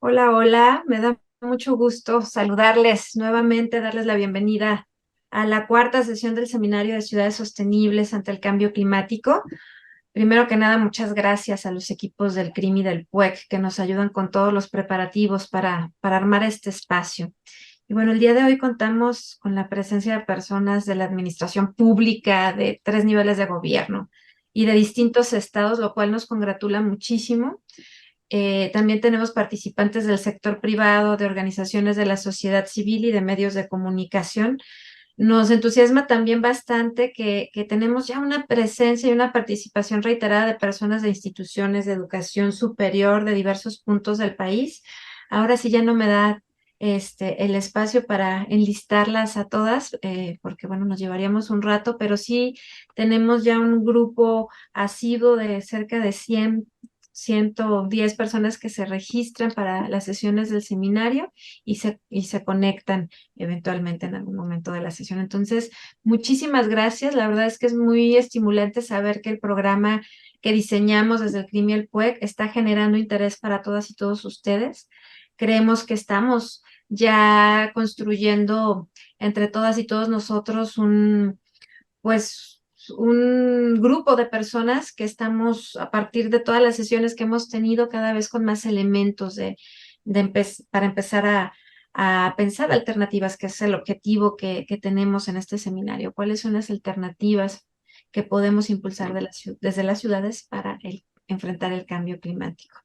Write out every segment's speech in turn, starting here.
Hola, hola, me da mucho gusto saludarles nuevamente, darles la bienvenida a la cuarta sesión del Seminario de Ciudades Sostenibles ante el Cambio Climático. Primero que nada, muchas gracias a los equipos del CRIM y del PUEC que nos ayudan con todos los preparativos para armar este espacio. Y bueno, el día de hoy contamos con la presencia de personas de la administración pública de tres niveles de gobierno y de distintos estados, lo cual nos congratula muchísimo. También tenemos participantes del sector privado, de organizaciones de la sociedad civil y de medios de comunicación. Nos entusiasma también bastante que tenemos ya una presencia y una participación reiterada de personas de instituciones de educación superior de diversos puntos del país. Ahora sí ya no me da el espacio para enlistarlas a todas, porque bueno, nos llevaríamos un rato, pero sí tenemos ya un grupo asiduo de cerca de 110 personas que se registran para las sesiones del seminario y se conectan eventualmente en algún momento de la sesión. Entonces, muchísimas gracias. La verdad es que es muy estimulante saber que el programa que diseñamos desde el CRIM y el PUEC está generando interés para todas y todos ustedes. Creemos que estamos ya construyendo entre todas y todos nosotros pues un grupo de personas que estamos a partir de todas las sesiones que hemos tenido cada vez con más elementos para empezar a pensar alternativas, que es el objetivo que tenemos en este seminario. ¿Cuáles son las alternativas que podemos impulsar desde las ciudades para enfrentar el cambio climático?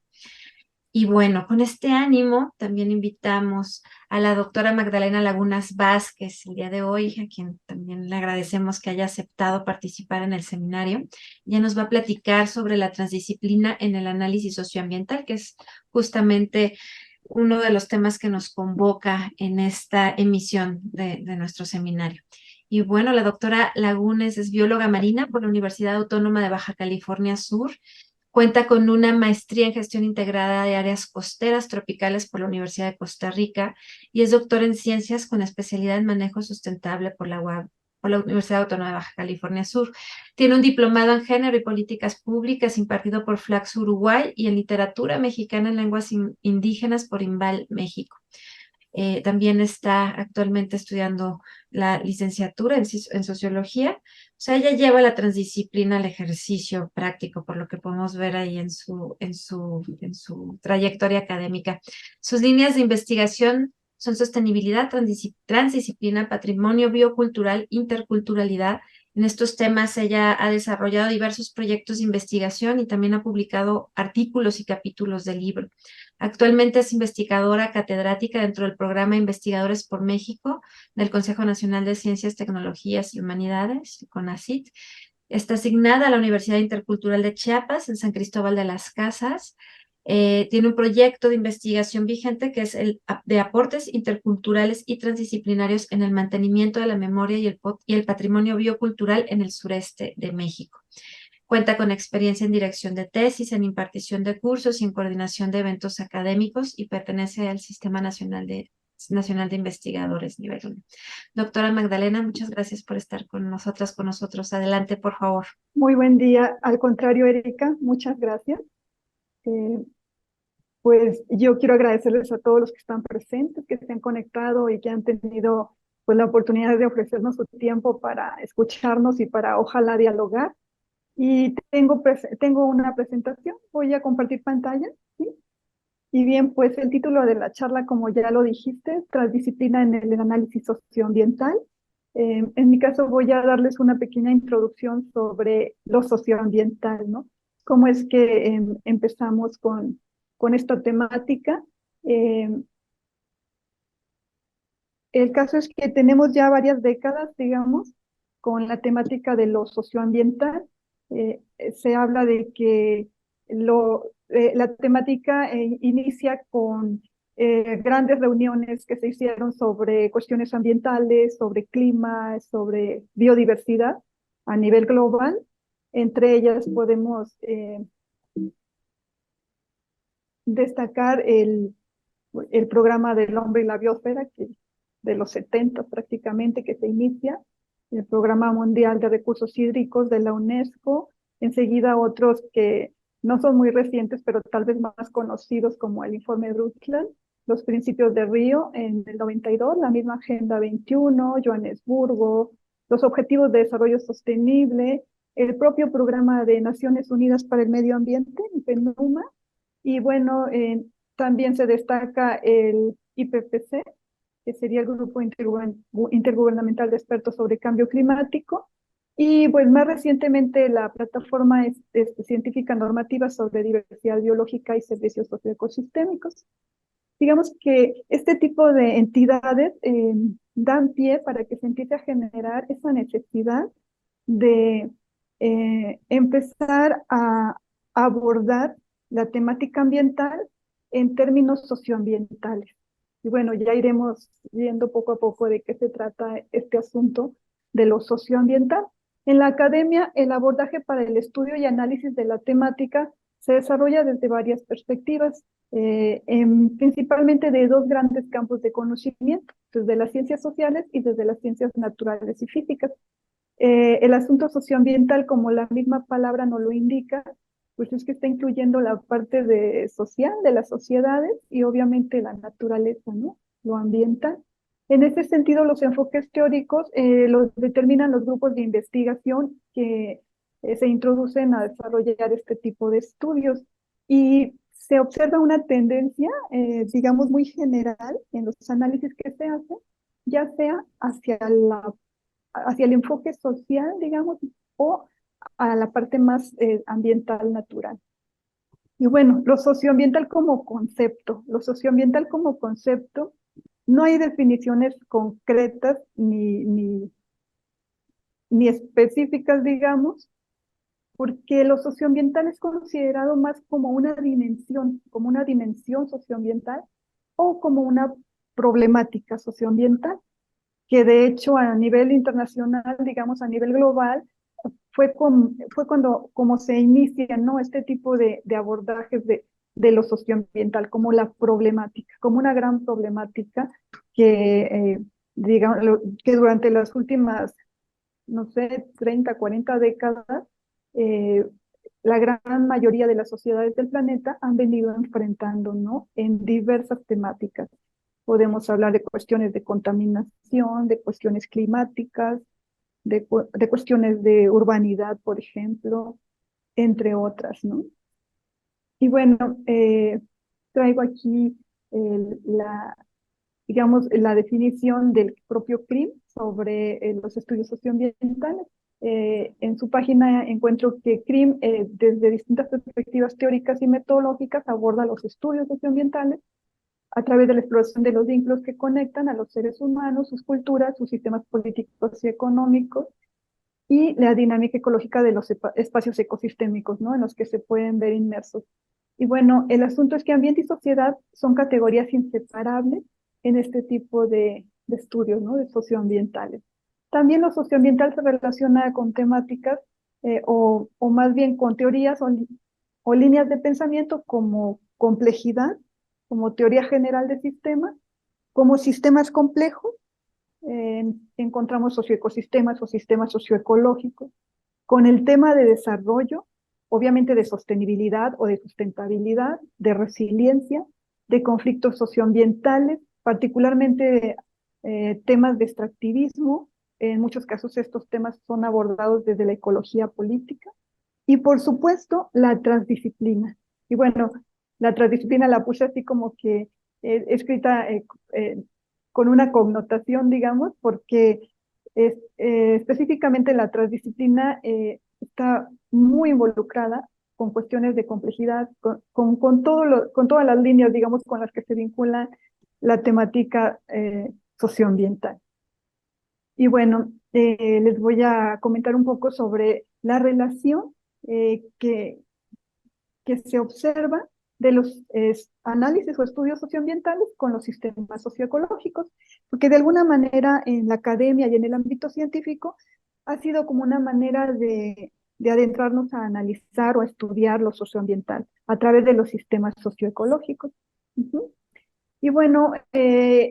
Y bueno, con este ánimo también invitamos a la doctora Magdalena Lagunas Vázquez el día de hoy, a quien también le agradecemos que haya aceptado participar en el seminario. Ella nos va a platicar sobre la transdisciplina en el análisis socioambiental, que es justamente uno de los temas que nos convoca en esta emisión de nuestro seminario. Y bueno, la doctora Lagunes es bióloga marina por la Universidad Autónoma de Baja California Sur. Cuenta con una maestría en gestión integrada de áreas costeras tropicales por la Universidad de Costa Rica y es doctor en ciencias con especialidad en manejo sustentable por la UAB, por la Universidad Autónoma de Baja California Sur. Tiene un diplomado en género y políticas públicas impartido por Flax Uruguay y en literatura mexicana en lenguas indígenas por IMBAL México. También está actualmente estudiando la licenciatura en sociología. O sea, ella lleva la transdisciplina al ejercicio práctico, por lo que podemos ver ahí en su trayectoria académica. Sus líneas de investigación son sostenibilidad, transdisciplina, patrimonio biocultural, interculturalidad. En estos temas ella ha desarrollado diversos proyectos de investigación y también ha publicado artículos y capítulos de libro. Actualmente es investigadora catedrática dentro del programa Investigadores por México del Consejo Nacional de Ciencias, Tecnologías y Humanidades, CONACYT. Está asignada a la Universidad Intercultural de Chiapas en San Cristóbal de las Casas. Tiene un proyecto de investigación vigente que es el de aportes interculturales y transdisciplinarios en el mantenimiento de la memoria y el patrimonio biocultural en el sureste de México. Cuenta con experiencia en dirección de tesis, en impartición de cursos y en coordinación de eventos académicos y pertenece al Sistema Nacional de Investigadores nivel 1. Doctora Magdalena, muchas gracias por estar con nosotras, con nosotros. Adelante, por favor. Muy buen día. Al contrario, Erika, muchas gracias. Eh, pues yo quiero agradecerles a todos los que están presentes, que se han conectado y que han tenido pues la oportunidad de ofrecernos su tiempo para escucharnos y para ojalá dialogar. Y tengo una presentación, voy a compartir pantalla, ¿sí? Y bien, pues el título de la charla, como ya lo dijiste, transdisciplina en el análisis socioambiental. En mi caso voy a darles una pequeña introducción sobre lo socioambiental, ¿no? Cómo es que empezamos con esta temática. Eh, el caso es que tenemos ya varias décadas, digamos, con la temática de lo socioambiental. Se habla de que la temática inicia con grandes reuniones que se hicieron sobre cuestiones ambientales, sobre clima, sobre biodiversidad a nivel global. Entre ellas podemos destacar el programa del hombre y la biosfera, que de los 70 prácticamente que se inicia, el Programa Mundial de Recursos Hídricos de la UNESCO, enseguida otros que no son muy recientes, pero tal vez más conocidos como el informe Brundtland, los principios de Río en el 92, la misma Agenda 21, Johannesburgo, los Objetivos de Desarrollo Sostenible, el propio Programa de Naciones Unidas para el Medio Ambiente, PNUMA, y bueno, también se destaca el IPCC, que sería el Grupo Intergubernamental de Expertos sobre Cambio Climático, y pues más recientemente la plataforma científica normativa sobre diversidad biológica y servicios socioecosistémicos. Digamos que este tipo de entidades dan pie para que se empiece a generar esa necesidad de empezar a abordar la temática ambiental en términos socioambientales. Y bueno, ya iremos viendo poco a poco de qué se trata este asunto de lo socioambiental. En la academia, el abordaje para el estudio y análisis de la temática se desarrolla desde varias perspectivas, principalmente de dos grandes campos de conocimiento, desde las ciencias sociales y desde las ciencias naturales y físicas. El asunto socioambiental, como la misma palabra nos lo indica, pues es que está incluyendo la parte social de las sociedades y obviamente la naturaleza, ¿no? Lo ambiental. En ese sentido, los enfoques teóricos los determinan los grupos de investigación que se introducen a desarrollar este tipo de estudios. Y se observa una tendencia, digamos, muy general en los análisis que se hacen, ya sea hacia el enfoque social, digamos, o a la parte más ambiental, natural. Y bueno, lo socioambiental como concepto, no hay definiciones concretas ni específicas, digamos, porque lo socioambiental es considerado más como una dimensión socioambiental o como una problemática socioambiental, que de hecho a nivel internacional, digamos a nivel global, fue cuando como se inicia, ¿no? Este tipo de abordajes de lo socioambiental como la problemática, como una gran problemática que, digamos, que durante las últimas, no sé, 30, 40 décadas, eh, la gran mayoría de las sociedades del planeta han venido enfrentando, ¿no? En diversas temáticas. Podemos hablar de cuestiones de contaminación, de cuestiones climáticas, de cuestiones de urbanidad, por ejemplo, entre otras, ¿no? Y bueno, traigo aquí digamos, la definición del propio CRIM sobre los estudios socioambientales. En su página encuentro que CRIM, desde distintas perspectivas teóricas y metodológicas, aborda los estudios socioambientales a través de la exploración de los vínculos que conectan a los seres humanos, sus culturas, sus sistemas políticos y económicos, y la dinámica ecológica de los espacios ecosistémicos, ¿no? En los que se pueden ver inmersos. Y bueno, el asunto es que ambiente y sociedad son categorías inseparables en este tipo de estudios, ¿no? De socioambientales. También lo socioambiental se relaciona con temáticas o más bien con teorías o líneas de pensamiento como complejidad, como teoría general de sistemas, como sistemas complejos, encontramos socioecosistemas o sistemas socioecológicos. Con el tema de desarrollo, obviamente de sostenibilidad o de sustentabilidad, de resiliencia, de conflictos socioambientales, particularmente temas de extractivismo. En muchos casos estos temas son abordados desde la ecología política. Y por supuesto, la transdisciplina. Y bueno, la transdisciplina la puse así como que escrita con una connotación, digamos, porque específicamente la transdisciplina está muy involucrada con cuestiones de complejidad, con todas las líneas, digamos, con las que se vincula la temática socioambiental. Y bueno, les voy a comentar un poco sobre la relación eh, que, que se observa de los análisis o estudios socioambientales con los sistemas socioecológicos, porque de alguna manera en la academia y en el ámbito científico ha sido como una manera de adentrarnos a analizar o a estudiar lo socioambiental a través de los sistemas socioecológicos. Uh-huh. Y bueno,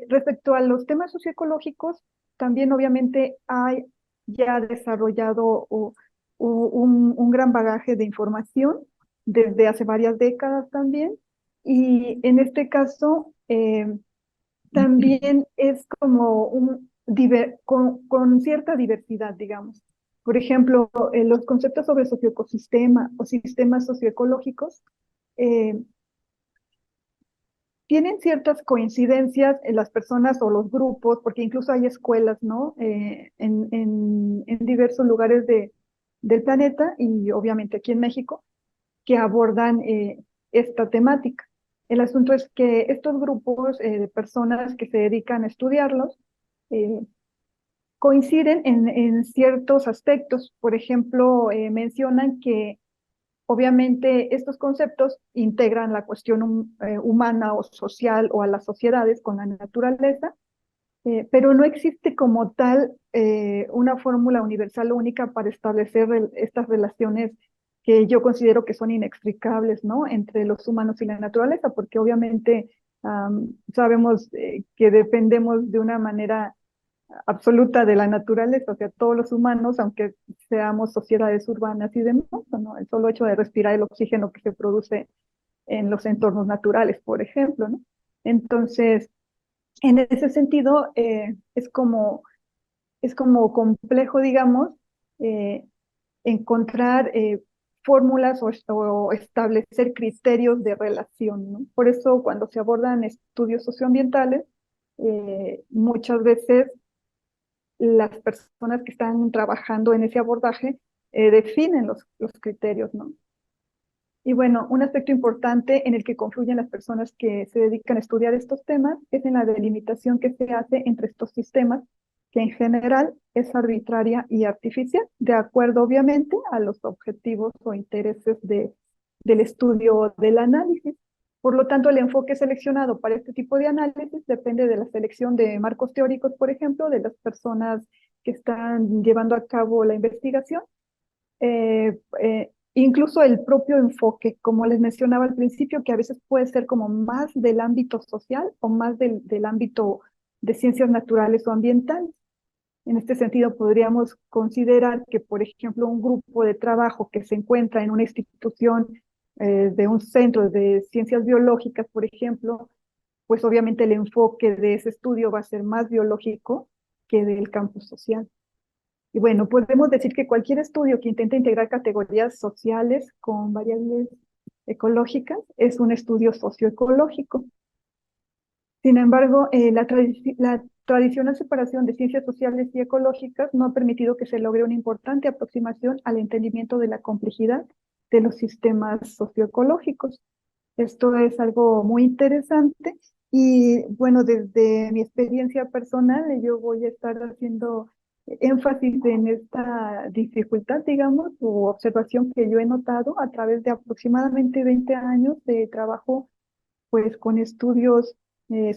respecto a los temas socioecológicos, también obviamente hay ya desarrollado un gran bagaje de información desde hace varias décadas también. Y en este caso, también es como con cierta diversidad, digamos. Por ejemplo, los conceptos sobre socioecosistema o sistemas socioecológicos eh, tienen ciertas coincidencias en las personas o los grupos, porque incluso hay escuelas, ¿no? En diversos lugares del planeta y obviamente aquí en México, que abordan esta temática. El asunto es que estos grupos de personas que se dedican a estudiarlos eh, coinciden en ciertos aspectos. Por ejemplo, mencionan que obviamente estos conceptos integran la cuestión humana o social o a las sociedades con la naturaleza, pero no existe como tal una fórmula universal única para establecer estas relaciones que yo considero que son inextricables, ¿no? Entre los humanos y la naturaleza, porque obviamente sabemos que dependemos de una manera absoluta de la naturaleza, o sea, todos los humanos, aunque seamos sociedades urbanas y demás, ¿no? El solo hecho de respirar el oxígeno que se produce en los entornos naturales, por ejemplo, ¿no? Entonces, en ese sentido, es como complejo, digamos, eh, encontrar fórmulas o establecer criterios de relación, ¿no? Por eso, cuando se abordan estudios socioambientales, muchas veces las personas que están trabajando en ese abordaje definen los criterios, ¿no? Y bueno, un aspecto importante en el que confluyen las personas que se dedican a estudiar estos temas es en la delimitación que se hace entre estos sistemas, que en general es arbitraria y artificial, de acuerdo obviamente a los objetivos o intereses del estudio o del análisis. Por lo tanto, el enfoque seleccionado para este tipo de análisis depende de la selección de marcos teóricos, por ejemplo, de las personas que están llevando a cabo la investigación. Incluso el propio enfoque, como les mencionaba al principio, que a veces puede ser como más del ámbito social o más del ámbito de ciencias naturales o ambientales. En este sentido, podríamos considerar que, por ejemplo, un grupo de trabajo que se encuentra en una institución de un centro de ciencias biológicas, por ejemplo, pues obviamente el enfoque de ese estudio va a ser más biológico que del campo social. Y bueno, podemos decir que cualquier estudio que intente integrar categorías sociales con variables ecológicas es un estudio socioecológico. Sin embargo, la tradicional separación de ciencias sociales y ecológicas no ha permitido que se logre una importante aproximación al entendimiento de la complejidad de los sistemas socioecológicos. Esto es algo muy interesante y bueno, desde mi experiencia personal, yo voy a estar haciendo énfasis en esta dificultad, digamos, o observación que yo he notado a través de aproximadamente 20 años de trabajo, pues, con estudios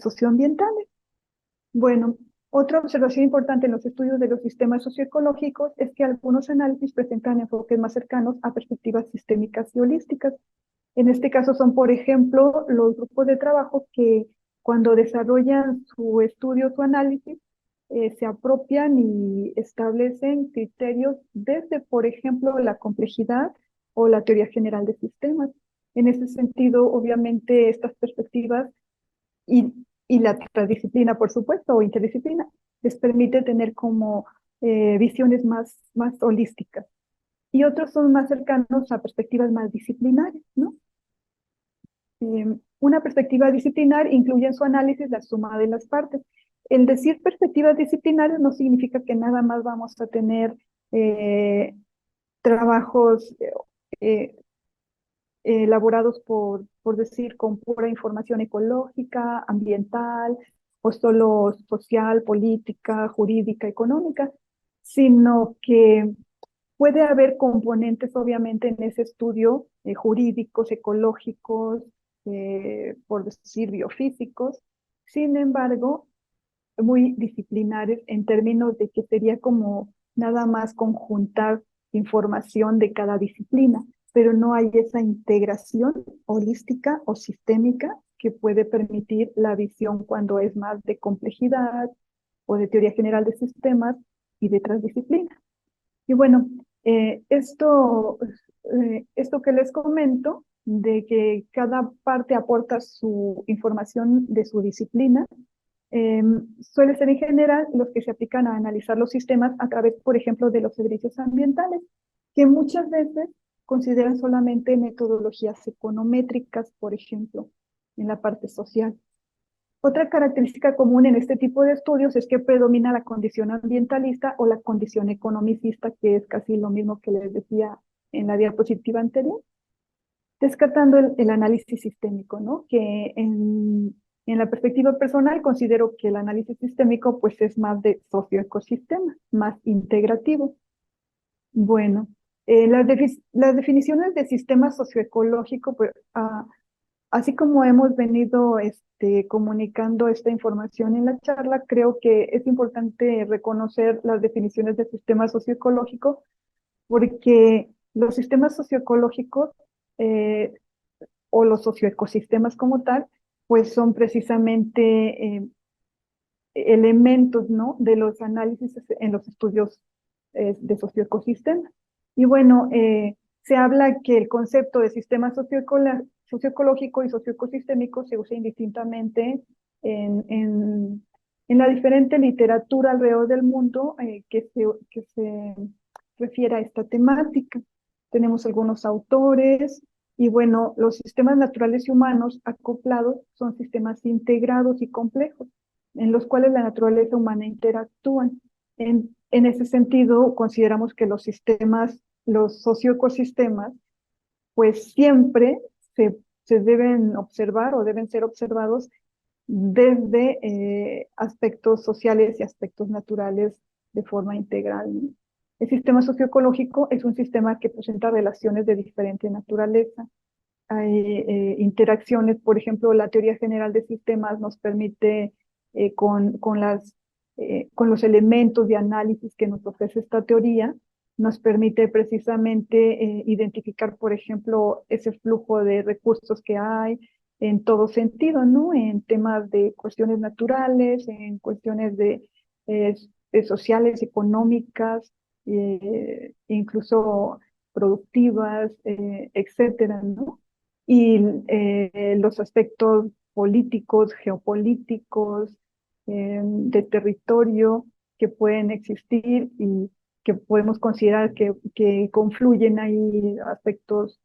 socioambientales. Bueno, otra observación importante en los estudios de los sistemas socioecológicos es que algunos análisis presentan enfoques más cercanos a perspectivas sistémicas y holísticas. En este caso son, por ejemplo, los grupos de trabajo que cuando desarrollan su estudio, su análisis, se apropian y establecen criterios desde, por ejemplo, la complejidad o la teoría general de sistemas. En ese sentido, obviamente, estas perspectivas y, y la transdisciplina, por supuesto, o interdisciplina, les permite tener como visiones más holísticas. Y otros son más cercanos a perspectivas más disciplinares, ¿no? Una perspectiva disciplinar incluye en su análisis la suma de las partes. El decir perspectivas disciplinares no significa que nada más vamos a tener eh, trabajos eh, elaborados por decir, con pura información ecológica, ambiental, o solo social, política, jurídica, económica, sino que puede haber componentes, obviamente, en ese estudio jurídicos, ecológicos, por decir, biofísicos, sin embargo, muy disciplinares en términos de que sería como nada más conjuntar información de cada disciplina, pero no hay esa integración holística o sistémica que puede permitir la visión cuando es más de complejidad o de teoría general de sistemas y de transdisciplina. Y bueno, esto esto que les comento, de que cada parte aporta su información de su disciplina, suele ser en general los que se aplican a analizar los sistemas a través, por ejemplo, de los servicios ambientales, que muchas veces consideran solamente metodologías econométricas, por ejemplo, en la parte social. Otra característica común en este tipo de estudios es que predomina la condición ambientalista o la condición economicista, que es casi lo mismo que les decía en la diapositiva anterior, descartando el análisis sistémico, ¿no? Que en la perspectiva personal considero que el análisis sistémico pues es más de socioecosistema, más integrativo. Bueno, las definiciones de sistema socioecológico, pues, así como hemos venido comunicando esta información en la charla, creo que es importante reconocer las definiciones de sistema socioecológico porque los sistemas socioecológicos eh, o los socioecosistemas como tal, pues son precisamente elementos, ¿no? De los análisis en los estudios de socioecosistemas. Y bueno, se habla que el concepto de sistema socioecológico y socioecosistémico se usa indistintamente en, en, en la diferente literatura alrededor del mundo que se refiere a esta temática. Tenemos algunos autores, y bueno, los sistemas naturales y humanos acoplados son sistemas integrados y complejos en los cuales la naturaleza humana interactúan. En ese sentido, consideramos que los sistemas, los socioecosistemas, pues siempre se deben observar o deben ser observados desde aspectos sociales y aspectos naturales de forma integral, ¿no? El sistema socioecológico es un sistema que presenta relaciones de diferente naturaleza. Hay interacciones, por ejemplo, la teoría general de sistemas nos permite, con los elementos de análisis que nos ofrece esta teoría, nos permite precisamente identificar, por ejemplo, ese flujo de recursos que hay en todo sentido, ¿no? En temas de cuestiones naturales, en cuestiones eh, sociales, económicas, incluso productivas, etcétera, ¿no? Y los aspectos políticos, geopolíticos, de territorio que pueden existir y que podemos considerar que confluyen ahí aspectos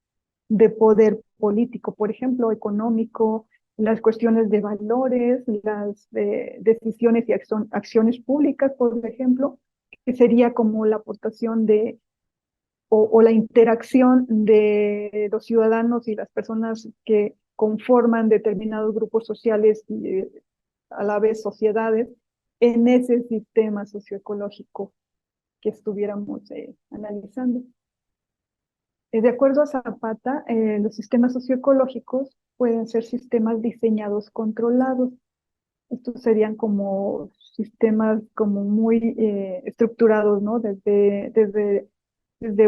de poder político, por ejemplo, económico, las cuestiones de valores, las decisiones y acciones públicas, por ejemplo, que sería como la aportación o la interacción de los ciudadanos y las personas que conforman determinados grupos sociales y a la vez sociedades en ese sistema socioecológico que estuviéramos analizando. De acuerdo a Zapata, los sistemas socioecológicos pueden ser sistemas diseñados controlados. Estos serían como sistemas como muy estructurados, ¿no? Desde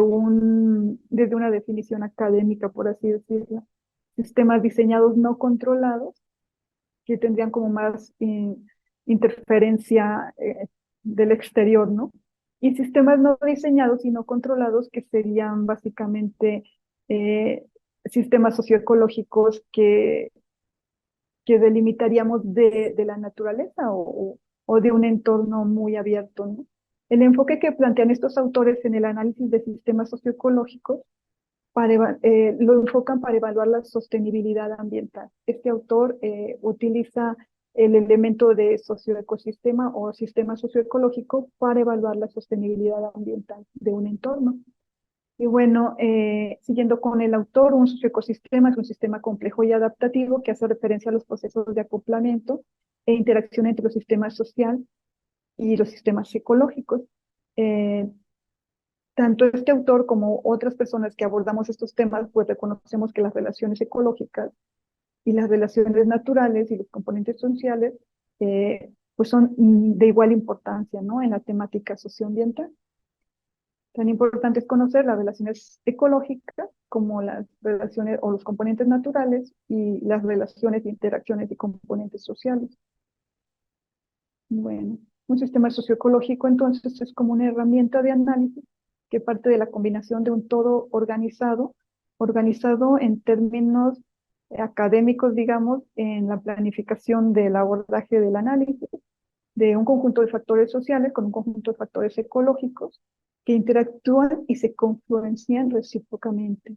una definición académica, por así decirlo. Sistemas diseñados no controlados, que tendrían como más interferencia del exterior, ¿no? Y sistemas no diseñados y no controlados, que serían básicamente eh, sistemas socioecológicos que delimitaríamos de la naturaleza o de un entorno muy abierto, ¿no? El enfoque que plantean estos autores en el análisis de sistemas socioecológicos lo enfocan para evaluar la sostenibilidad ambiental. Este autor utiliza el elemento de socioecosistema o sistema socioecológico para evaluar la sostenibilidad ambiental de un entorno. Y bueno, siguiendo con el autor, un socioecosistema es un sistema complejo y adaptativo que hace referencia a los procesos de acoplamiento e interacción entre los sistemas social y los sistemas ecológicos. Eh, Tanto este autor como otras personas que abordamos estos temas, pues reconocemos que las relaciones ecológicas y las relaciones naturales y los componentes sociales, pues son de igual importancia, ¿no? En la temática socioambiental. Tan importante es conocer las relaciones ecológicas como las relaciones o los componentes naturales y las relaciones de interacciones y componentes sociales. Bueno, un sistema socioecológico entonces es como una herramienta de análisis que parte de la combinación de un todo organizado en términos académicos, digamos, en la planificación del abordaje del análisis de un conjunto de factores sociales con un conjunto de factores ecológicos que interactúan y se confluencian recíprocamente.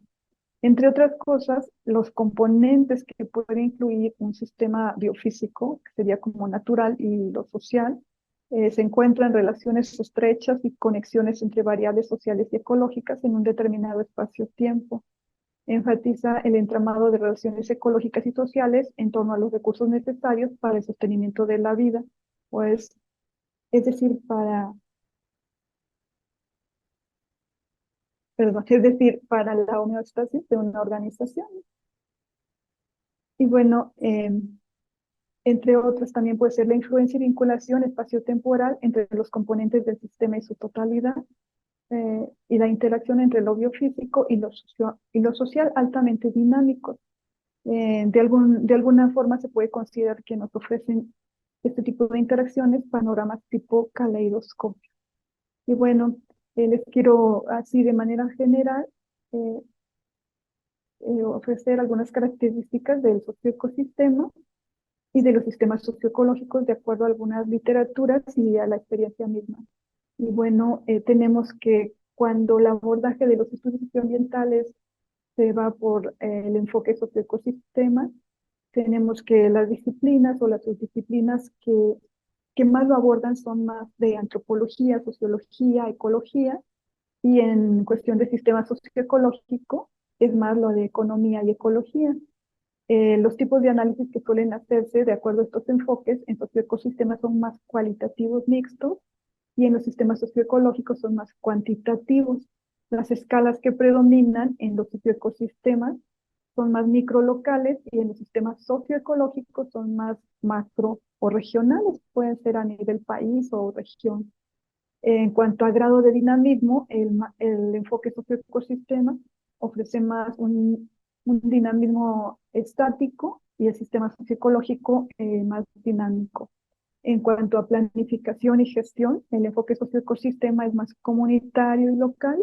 Entre otras cosas, los componentes que puede incluir un sistema biofísico, que sería como natural, y lo social, se encuentran relaciones estrechas y conexiones entre variables sociales y ecológicas en un determinado espacio-tiempo. Enfatiza el entramado de relaciones ecológicas y sociales en torno a los recursos necesarios para el sostenimiento de la vida, pues, es decir, para la homeostasis de una organización. Y bueno, entre otras, también puede ser la influencia y vinculación espaciotemporal entre los componentes del sistema y su totalidad, y la interacción entre lo biofísico y lo social altamente dinámicos. De alguna forma se puede considerar que nos ofrecen este tipo de interacciones panoramas tipo caleidoscopio. Y bueno, les quiero así de manera general eh, ofrecer algunas características del socioecosistema y de los sistemas socioecológicos de acuerdo a algunas literaturas y a la experiencia misma. Y bueno, tenemos que cuando el abordaje de los estudios socioambientales se va por el enfoque socioecosistema, tenemos que las disciplinas o las subdisciplinas que más lo abordan son más de antropología, sociología, ecología, y en cuestión de sistema socioecológico es más lo de economía y ecología. Los tipos de análisis que suelen hacerse de acuerdo a estos enfoques en socioecosistemas son más cualitativos mixtos y en los sistemas socioecológicos son más cuantitativos. Las escalas que predominan en los socioecosistemas son más microlocales y en los sistemas socioecológicos son más macro o regionales, pueden ser a nivel país o región. En cuanto a grado de dinamismo, el enfoque socioecosistema ofrece más un dinamismo estático y el sistema socioecológico más dinámico. En cuanto a planificación y gestión, el enfoque socioecosistema es más comunitario y local,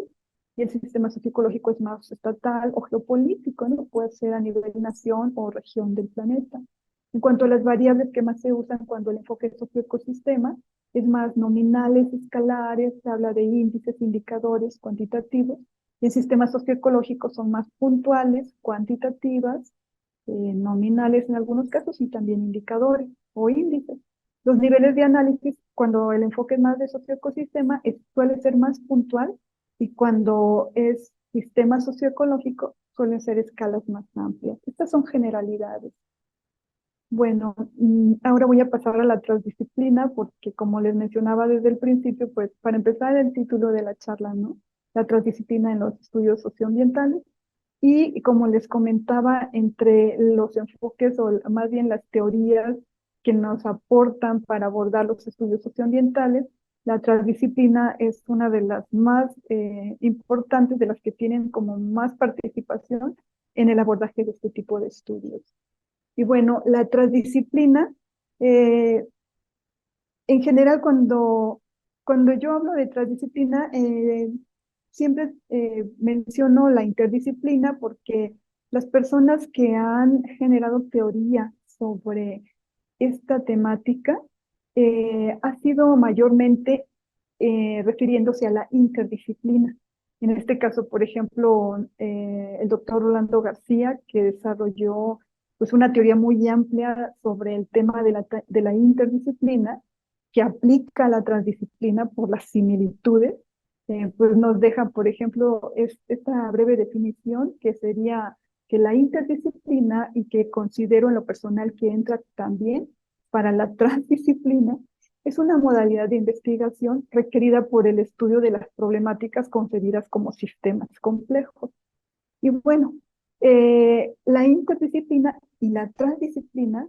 y el sistema socioecológico es más estatal o geopolítico, ¿no? Puede ser a nivel nación o región del planeta. En cuanto a las variables que más se usan cuando el enfoque socioecosistema es más nominales, escalares, se habla de índices, indicadores cuantitativos, y en sistemas socioecológicos son más puntuales, cuantitativas, nominales en algunos casos y también indicadores o índices. Los niveles de análisis, cuando el enfoque es más de socioecosistema, suele ser más puntual, y cuando es sistema socioecológico suelen ser escalas más amplias. Estas son generalidades. Bueno, ahora voy a pasar a la transdisciplina porque como les mencionaba desde el principio, pues para empezar el título de la charla, ¿no? La transdisciplina en los estudios socioambientales. Y como les comentaba, entre los enfoques o más bien las teorías que nos aportan para abordar los estudios socioambientales, la transdisciplina es una de las más importantes, de las que tienen como más participación en el abordaje de este tipo de estudios. Y bueno, la transdisciplina, eh, en general, cuando yo hablo de transdisciplina, siempre menciono la interdisciplina porque las personas que han generado teoría sobre esta temática ha sido mayormente refiriéndose a la interdisciplina. En este caso, por ejemplo, el doctor Rolando García, que desarrolló pues, una teoría muy amplia sobre el tema de la interdisciplina, que aplica la transdisciplina por las similitudes, pues nos deja, por ejemplo, esta breve definición que sería que la interdisciplina, y que considero en lo personal que entra también para la transdisciplina, es una modalidad de investigación requerida por el estudio de las problemáticas concebidas como sistemas complejos. Y bueno, la interdisciplina y la transdisciplina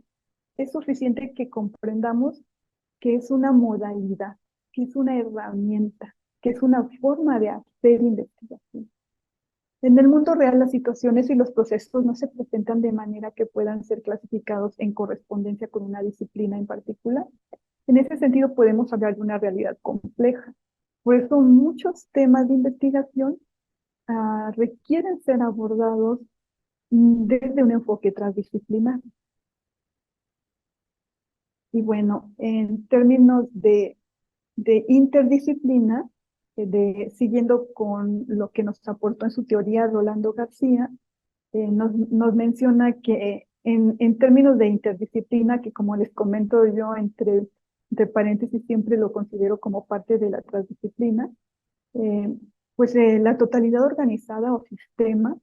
es suficiente que comprendamos que es una modalidad, que es una herramienta, que es una forma de hacer investigación. En el mundo real, las situaciones y los procesos no se presentan de manera que puedan ser clasificados en correspondencia con una disciplina en particular. En ese sentido, podemos hablar de una realidad compleja. Pues son muchos temas de investigación, requieren ser abordados desde un enfoque transdisciplinar. Y bueno, en términos de interdisciplina, siguiendo con lo que nos aportó en su teoría Rolando García, nos menciona que en términos de interdisciplina, que como les comento yo entre paréntesis siempre lo considero como parte de la transdisciplina, eh, pues la totalidad organizada o sistema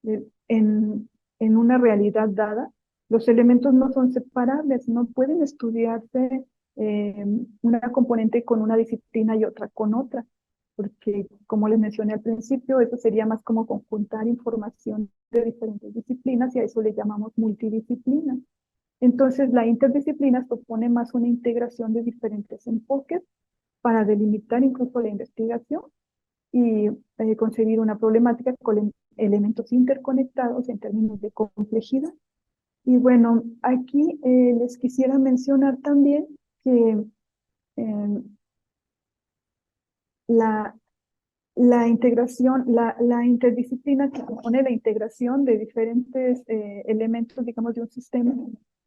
eh, en, en una realidad dada, los elementos no son separables, no pueden estudiarse eh, una componente con una disciplina y otra con otra, porque como les mencioné al principio, eso sería más como conjuntar información de diferentes disciplinas y a eso le llamamos multidisciplina. Entonces, la interdisciplina supone más una integración de diferentes enfoques para delimitar incluso la investigación y concebir una problemática con elementos interconectados en términos de complejidad. Y bueno, aquí les quisiera mencionar también que eh, la, la integración, la interdisciplina que supone la integración de diferentes elementos, digamos, de un sistema.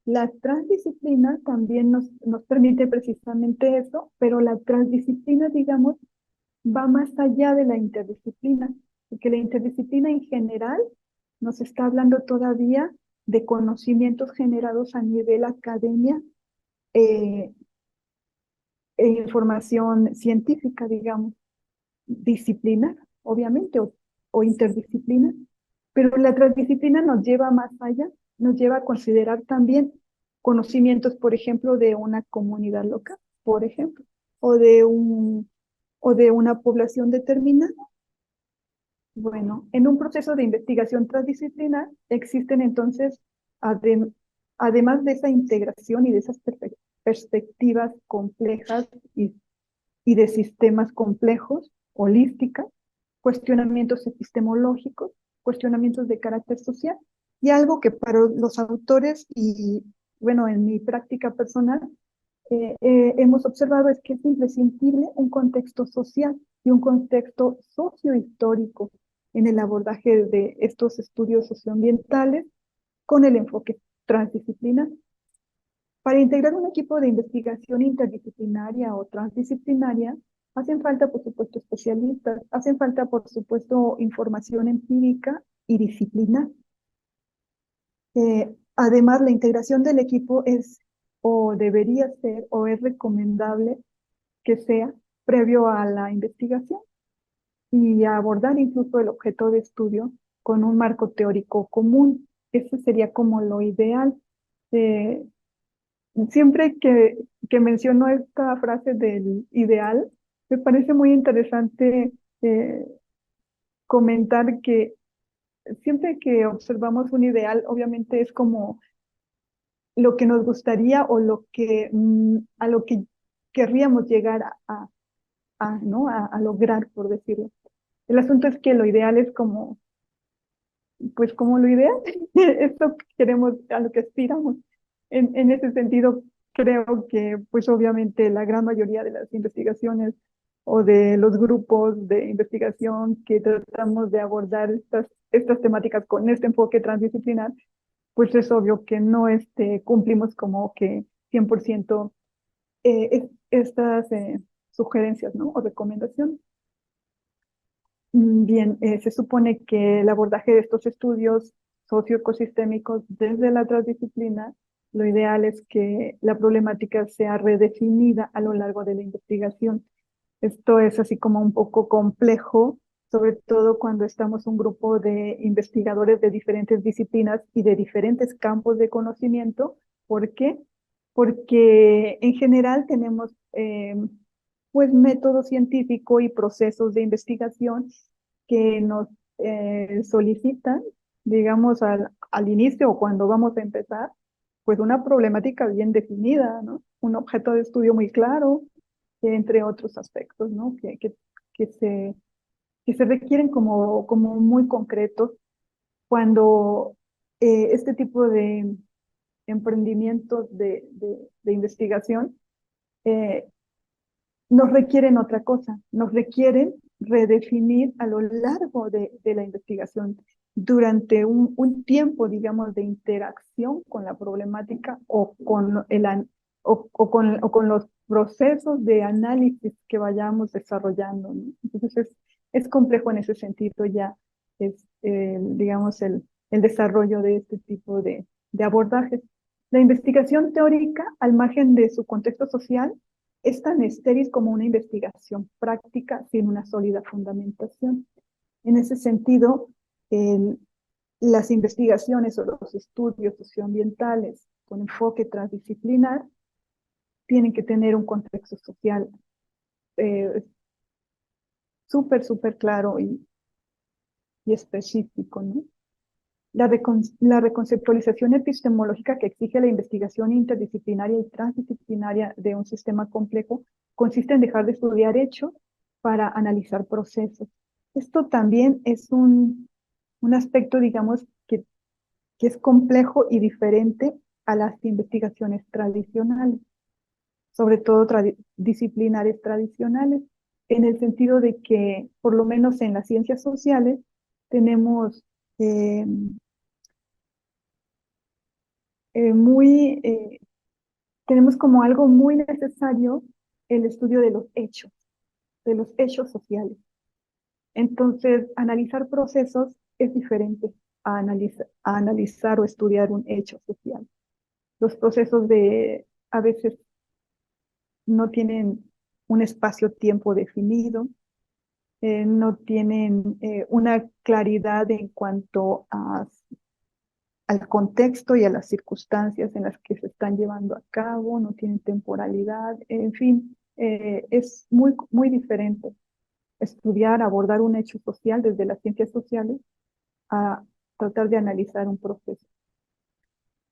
La transdisciplina también nos permite precisamente eso, pero la transdisciplina, digamos, va más allá de la interdisciplina, porque la interdisciplina en general nos está hablando todavía de conocimientos generados a nivel academia eh, e información científica, digamos, disciplinar, obviamente, o interdisciplinar, pero la transdisciplina nos lleva más allá, nos lleva a considerar también conocimientos, por ejemplo, de una comunidad local, por ejemplo, o o de una población determinada. Bueno, en un proceso de investigación transdisciplinar existen entonces, adem- además de esa integración y de esas perspectivas complejas y de sistemas complejos, holísticas, cuestionamientos epistemológicos, cuestionamientos de carácter social, y algo que para los autores y, bueno, en mi práctica personal, hemos observado es que es imprescindible un contexto social y un contexto sociohistórico en el abordaje de estos estudios socioambientales con el enfoque transdisciplinar. Para integrar un equipo de investigación interdisciplinaria o transdisciplinaria, hacen falta, por supuesto, especialistas, hacen falta, por supuesto, información empírica y disciplinar. Además, la integración del equipo es o debería ser o es recomendable que sea previo a la investigación y a abordar incluso el objeto de estudio con un marco teórico común. Eso sería como lo ideal. Eh, Siempre que menciono esta frase del ideal, me parece muy interesante eh, comentar que siempre que observamos un ideal, obviamente es como lo que nos gustaría o a lo que querríamos llegar ¿no? A lograr, por decirlo. El asunto es que lo ideal es como, pues como lo ideal, esto que queremos, a lo que aspiramos. En ese sentido, creo que pues obviamente la gran mayoría de las investigaciones o de los grupos de investigación que tratamos de abordar estas temáticas con este enfoque transdisciplinar, pues es obvio que no cumplimos como que 100% estas sugerencias, ¿no? O recomendaciones. Bien, se supone que el abordaje de estos estudios socioecosistémicos desde la transdisciplina, lo ideal es que la problemática sea redefinida a lo largo de la investigación. Esto es así como un poco complejo, sobre todo cuando estamos un grupo de investigadores de diferentes disciplinas y de diferentes campos de conocimiento. ¿Por qué? Porque en general tenemos pues método científico y procesos de investigación que nos solicitan, digamos, al inicio o cuando vamos a empezar, pues una problemática bien definida, ¿no? Un objeto de estudio muy claro, entre otros aspectos, ¿no? Que se, que se requieren como muy concretos cuando este tipo de emprendimientos de investigación eh, nos requieren otra cosa, nos requieren redefinir a lo largo de la investigación, durante un tiempo, digamos, de interacción con la problemática o con los procesos de análisis que vayamos desarrollando, ¿no? Entonces es complejo en ese sentido ya, digamos, el desarrollo de este tipo de abordajes. La investigación teórica, al margen de su contexto social, es tan estéril como una investigación práctica sin una sólida fundamentación. En ese sentido, el, las investigaciones o los estudios socioambientales con enfoque transdisciplinar tienen que tener un contexto social eh, súper claro y específico, ¿no? La reconceptualización epistemológica que exige la investigación interdisciplinaria y transdisciplinaria de un sistema complejo consiste en dejar de estudiar hechos para analizar procesos. Esto también es un aspecto, digamos, que es complejo y diferente a las investigaciones tradicionales, sobre todo disciplinares tradicionales, en el sentido de que, por lo menos en las ciencias sociales, tenemos eh, muy, tenemos como algo muy necesario el estudio de los hechos sociales. Entonces, analizar procesos es diferente a analizar o estudiar un hecho social. Los procesos a veces no tienen un espacio-tiempo definido, no tienen una claridad en cuanto al contexto y a las circunstancias en las que se están llevando a cabo, no tienen temporalidad, en fin, es muy diferente estudiar, abordar un hecho social desde las ciencias sociales a tratar de analizar un proceso.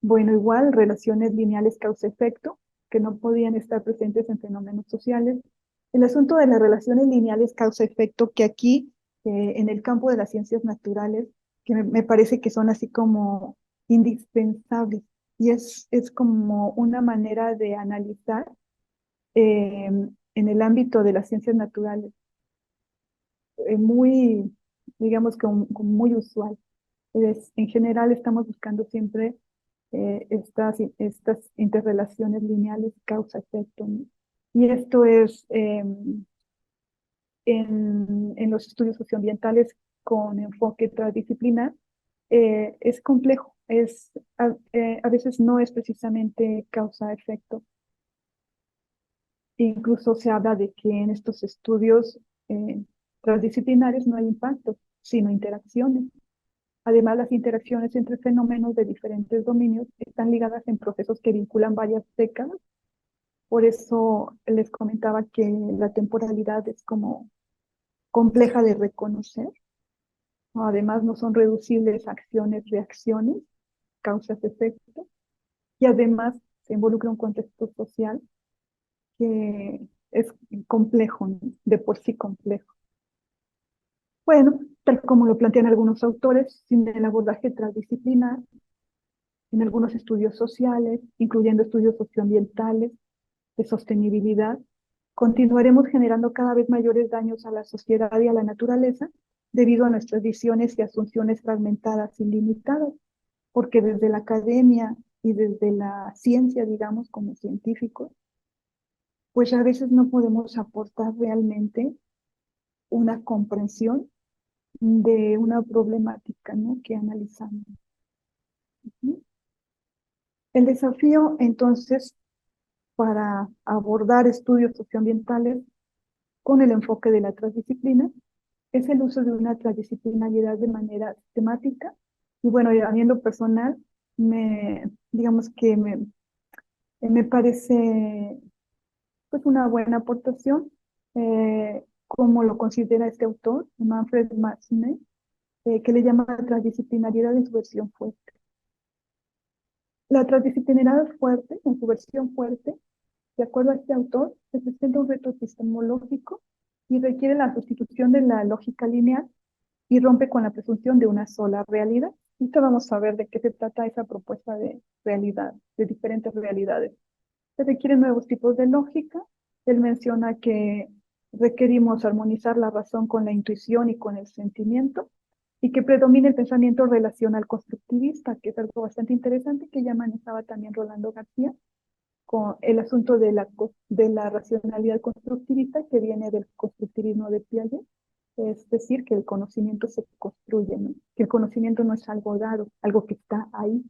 Bueno, igual relaciones lineales causa-efecto, que no podían estar presentes en fenómenos sociales. El asunto de las relaciones lineales causa-efecto, que aquí, en el campo de las ciencias naturales, que me parece que son así como indispensables, y es como una manera de analizar en el ámbito de las ciencias naturales, muy, digamos que como muy usual. En general estamos buscando siempre estas interrelaciones lineales causa-efecto, ¿no? Y esto es en los estudios socioambientales con enfoque transdisciplinar, es complejo, a veces no es precisamente causa-efecto. Incluso se habla de que en estos estudios eh, transdisciplinares no hay impacto, sino interacciones. Además, las interacciones entre fenómenos de diferentes dominios están ligadas en procesos que vinculan varias décadas. Por eso les comentaba que la temporalidad es como compleja de reconocer, ¿no? Además, no son reducibles a acciones, reacciones, causas, efectos. Y además se involucra un contexto social que es complejo, ¿no? De por sí complejo. Bueno, tal como lo plantean algunos autores, sin el abordaje transdisciplinar, en algunos estudios sociales, incluyendo estudios socioambientales, de sostenibilidad, continuaremos generando cada vez mayores daños a la sociedad y a la naturaleza debido a nuestras visiones y asunciones fragmentadas y limitadas, porque desde la academia y desde la ciencia, digamos, como científicos, pues a veces no podemos aportar realmente una comprensión de una problemática, ¿no?, que analizamos. ¿Sí? El desafío, entonces, para abordar estudios socioambientales con el enfoque de la transdisciplina es el uso de una transdisciplinariedad de manera sistemática. Y bueno, a mí en lo personal, digamos que me parece pues una buena aportación, como lo considera este autor, Manfred Matzneff, que le llama transdisciplinariedad en su versión fuerte. La transdisciplinariedad fuerte, en su versión fuerte, de acuerdo a este autor, representa un reto epistemológico y requiere la sustitución de la lógica lineal y rompe con la presunción de una sola realidad. Ahorita vamos a ver de qué se trata esa propuesta de realidad, de diferentes realidades. Se requieren nuevos tipos de lógica Él menciona que requerimos armonizar la razón con la intuición y con el sentimiento, y que predomina el pensamiento relacional constructivista, que es algo bastante interesante que ya manejaba también Rolando García, con el asunto de la racionalidad constructivista que viene del constructivismo de Piaget, es decir, que el conocimiento se construye, ¿no? Que el conocimiento no es algo dado, algo que está ahí.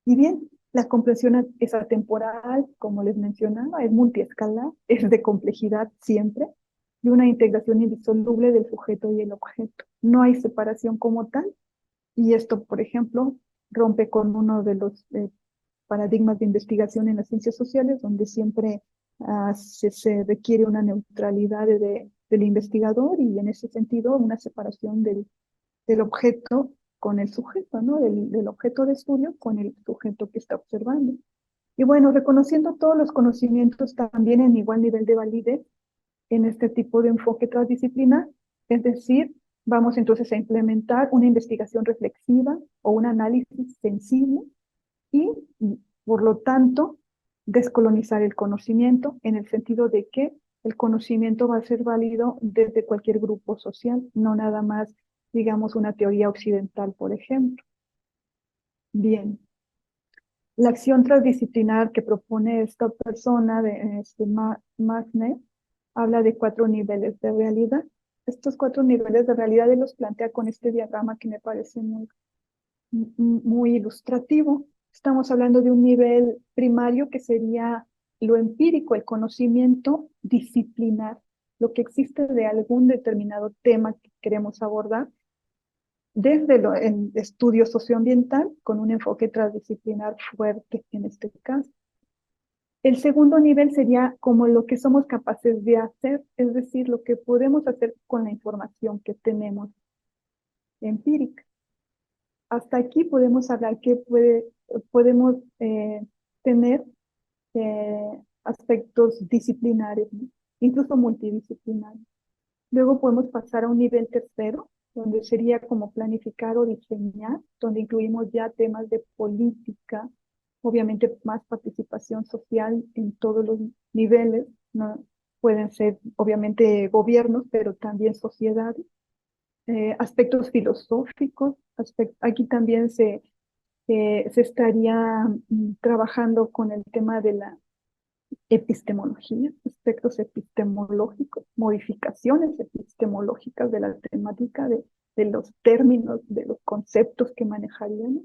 Y bien, la comprensión es atemporal, como les mencionaba, es multiescalar, es de complejidad siempre, y una integración indisoluble del sujeto y el objeto. No hay separación como tal, y esto, por ejemplo, rompe con uno de los paradigmas de investigación en las ciencias sociales, donde siempre se requiere una neutralidad del investigador y en ese sentido una separación del objeto con el sujeto, ¿no? Del objeto de estudio con el sujeto que está observando. Y bueno, reconociendo todos los conocimientos también en igual nivel de validez en este tipo de enfoque transdisciplinar, es decir, vamos entonces a implementar una investigación reflexiva o un análisis sensible y, por lo tanto, descolonizar el conocimiento en el sentido de que el conocimiento va a ser válido desde cualquier grupo social, no nada más, digamos, una teoría occidental, por ejemplo. Bien, la acción transdisciplinar que propone esta persona, de Magnet, habla de 4 niveles de realidad. Estos 4 niveles de realidad él los plantea con este diagrama que me parece muy ilustrativo. Estamos hablando de un nivel primario que sería lo empírico, el conocimiento disciplinar, lo que existe de algún determinado tema que queremos abordar desde el estudio socioambiental con un enfoque transdisciplinar fuerte en este caso. El segundo nivel sería como lo que somos capaces de hacer, es decir, lo que podemos hacer con la información que tenemos empírica. Hasta aquí podemos hablar que podemos tener aspectos disciplinares, ¿no? Incluso multidisciplinarios. Luego podemos pasar a un nivel tercero, donde sería como planificar o diseñar, donde incluimos ya temas de política, obviamente más participación social en todos los niveles, ¿no? Pueden ser obviamente gobiernos, pero también sociedades, aspectos filosóficos, aquí también se estaría trabajando con el tema de la epistemología, aspectos epistemológicos, modificaciones epistemológicas de la temática, de los términos, de los conceptos que manejaríamos.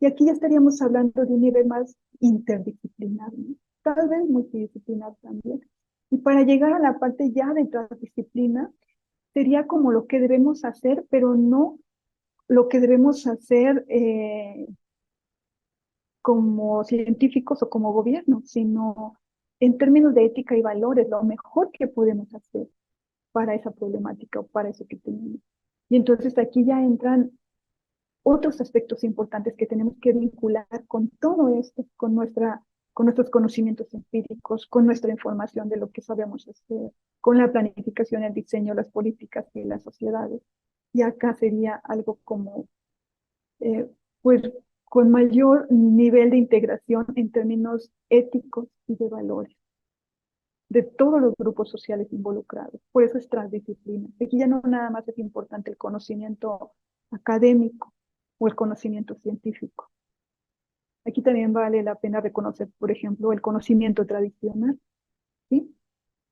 Y aquí ya estaríamos hablando de un nivel más interdisciplinar, ¿no? Tal vez multidisciplinar también. Y para llegar a la parte ya de transdisciplina, sería como lo que debemos hacer, pero no lo que debemos hacer como científicos o como gobierno, sino en términos de ética y valores, lo mejor que podemos hacer para esa problemática o para eso que tenemos. Y entonces aquí ya entran otros aspectos importantes que tenemos que vincular con todo esto, con nuestros conocimientos empíricos, con nuestra información de lo que sabemos hacer, con la planificación, el diseño, las políticas y las sociedades. Y acá sería algo como eh, pues con mayor nivel de integración en términos éticos y de valores de todos los grupos sociales involucrados. Por eso es transdisciplina. Aquí ya no nada más es importante el conocimiento académico o el conocimiento científico. Aquí también vale la pena reconocer, por ejemplo, el conocimiento tradicional, ¿sí?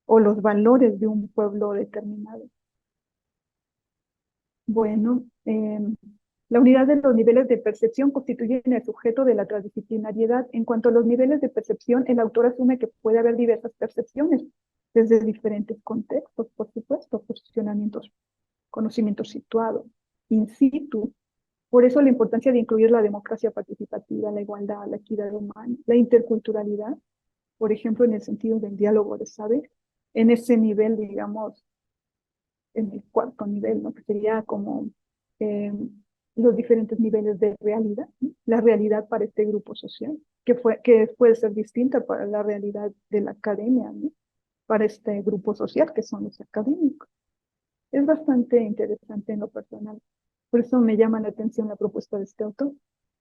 O los valores de un pueblo determinado. Bueno, la unidad de los niveles de percepción constituyen el sujeto de la transdisciplinariedad. En cuanto a los niveles de percepción, el autor asume que puede haber diversas percepciones desde diferentes contextos, por supuesto, posicionamientos, conocimientos situados, in situ. Por eso la importancia de incluir la democracia participativa, la igualdad, la equidad humana, la interculturalidad, por ejemplo, en el sentido del diálogo de saber, en ese nivel, digamos, en el cuarto nivel, ¿no? Que sería como eh, los diferentes niveles de realidad, ¿no? La realidad para este grupo social, que puede ser distinta para la realidad de la academia, ¿no? Para este grupo social, que son los académicos. Es bastante interesante en lo personal. Por eso me llama la atención la propuesta de este autor.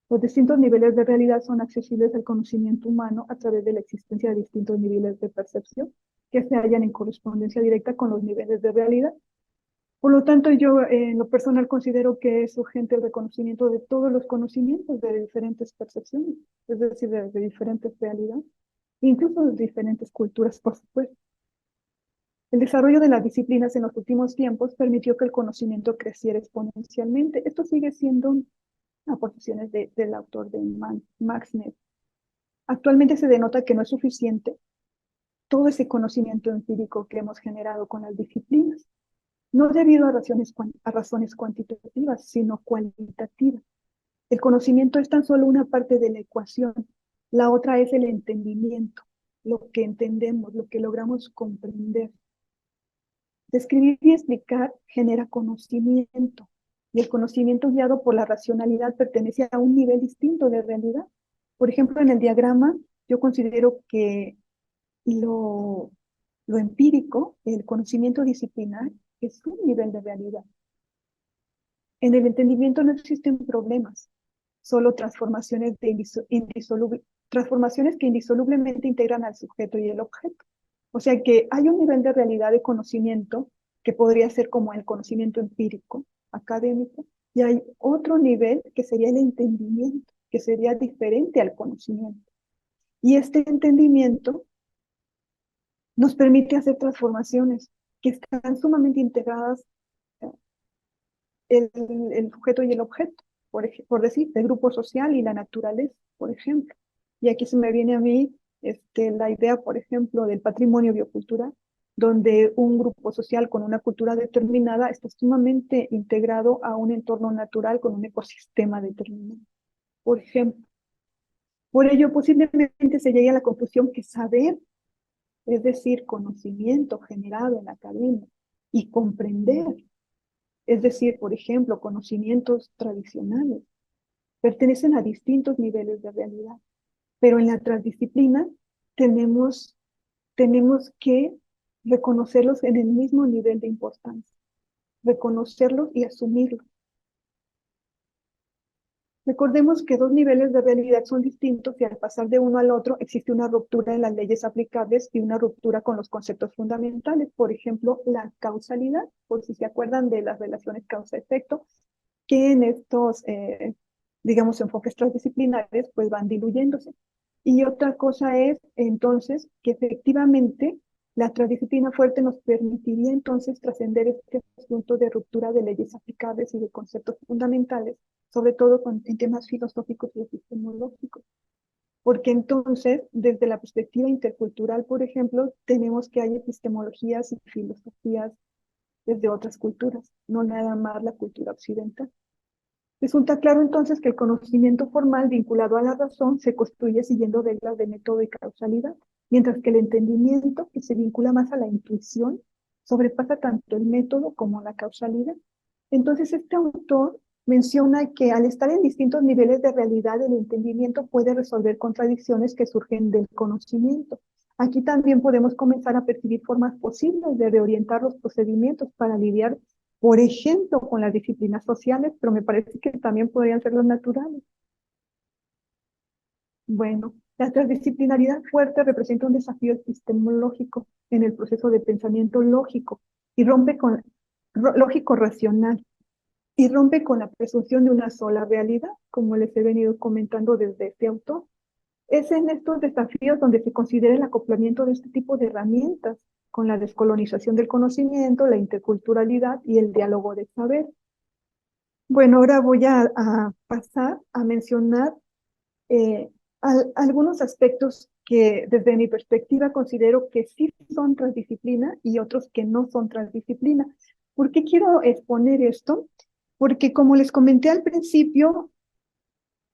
Los distintos niveles de realidad son accesibles al conocimiento humano a través de la existencia de distintos niveles de percepción que se hallan en correspondencia directa con los niveles de realidad. Por lo tanto, yo en lo personal considero que es urgente el reconocimiento de todos los conocimientos de diferentes percepciones, es decir, de diferentes realidades, incluso de diferentes culturas, por supuesto. El desarrollo de las disciplinas en los últimos tiempos permitió que el conocimiento creciera exponencialmente. Esto sigue siendo aportaciones del autor de Max Neff. Actualmente se denota que no es suficiente todo ese conocimiento empírico que hemos generado con las disciplinas, no debido a razones cuantitativas, sino cualitativas. El conocimiento es tan solo una parte de la ecuación, la otra es el entendimiento, lo que entendemos, lo que logramos comprender. Describir y explicar genera conocimiento, y el conocimiento guiado por la racionalidad pertenece a un nivel distinto de realidad. Por ejemplo, en el diagrama, yo considero que lo empírico, el conocimiento disciplinar, es un nivel de realidad. En el entendimiento no existen problemas, solo transformaciones transformaciones que indisolublemente integran al sujeto y el objeto. O sea que hay un nivel de realidad de conocimiento que podría ser como el conocimiento empírico, académico, y hay otro nivel que sería el entendimiento, que sería diferente al conocimiento. Y este entendimiento nos permite hacer transformaciones que están sumamente integradas el sujeto y el objeto, por decir, el grupo social y la naturaleza, por ejemplo. Y aquí se me viene a mí la idea, por ejemplo, del patrimonio biocultural, donde un grupo social con una cultura determinada está sumamente integrado a un entorno natural con un ecosistema determinado, por ejemplo. Por ello, posiblemente se llegue a la conclusión que saber, es decir, conocimiento generado en la academia y comprender, es decir, por ejemplo, conocimientos tradicionales, pertenecen a distintos niveles de realidad, pero en la transdisciplina tenemos, tenemos que reconocerlos en el mismo nivel de importancia, reconocerlos y asumirlos. Recordemos que dos niveles de realidad son distintos y al pasar de uno al otro existe una ruptura en las leyes aplicables y una ruptura con los conceptos fundamentales. Por ejemplo, la causalidad, por si se acuerdan de las relaciones causa-efecto, que en estos, digamos, enfoques transdisciplinares, pues van diluyéndose. Y otra cosa es, entonces, que efectivamente la transdisciplina fuerte nos permitiría entonces trascender este asunto de ruptura de leyes aplicables y de conceptos fundamentales, sobre todo en temas filosóficos y epistemológicos. Porque entonces, desde la perspectiva intercultural, por ejemplo, tenemos que hay epistemologías y filosofías desde otras culturas, no nada más la cultura occidental. Resulta claro entonces que el conocimiento formal vinculado a la razón se construye siguiendo reglas de método y causalidad, mientras que el entendimiento, que se vincula más a la intuición, sobrepasa tanto el método como la causalidad. Entonces este autor menciona que al estar en distintos niveles de realidad, el entendimiento puede resolver contradicciones que surgen del conocimiento. Aquí también podemos comenzar a percibir formas posibles de reorientar los procedimientos para lidiar, por ejemplo, con las disciplinas sociales, pero me parece que también podrían ser las naturales. Bueno, la transdisciplinaridad fuerte representa un desafío epistemológico en el proceso de pensamiento lógico y rompe con lógico racional y rompe con la presunción de una sola realidad, como les he venido comentando desde este autor. Es en estos desafíos donde se considera el acoplamiento de este tipo de herramientas con la descolonización del conocimiento, la interculturalidad y el diálogo de saber. Bueno, ahora voy a pasar a mencionar algunos aspectos que desde mi perspectiva considero que sí son transdisciplina y otros que no son transdisciplina. ¿Por qué quiero exponer esto? Porque como les comenté al principio,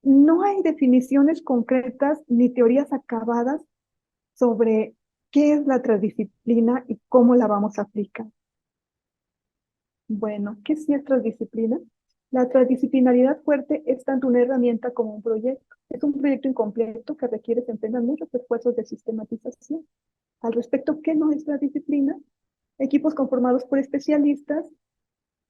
no hay definiciones concretas ni teorías acabadas sobre qué es la transdisciplina y cómo la vamos a aplicar. Bueno, ¿qué sí es transdisciplina? La transdisciplinaridad fuerte es tanto una herramienta como un proyecto. Es un proyecto incompleto que requiere emprender muchos esfuerzos de sistematización. Al respecto, ¿qué no es transdisciplina? Equipos conformados por especialistas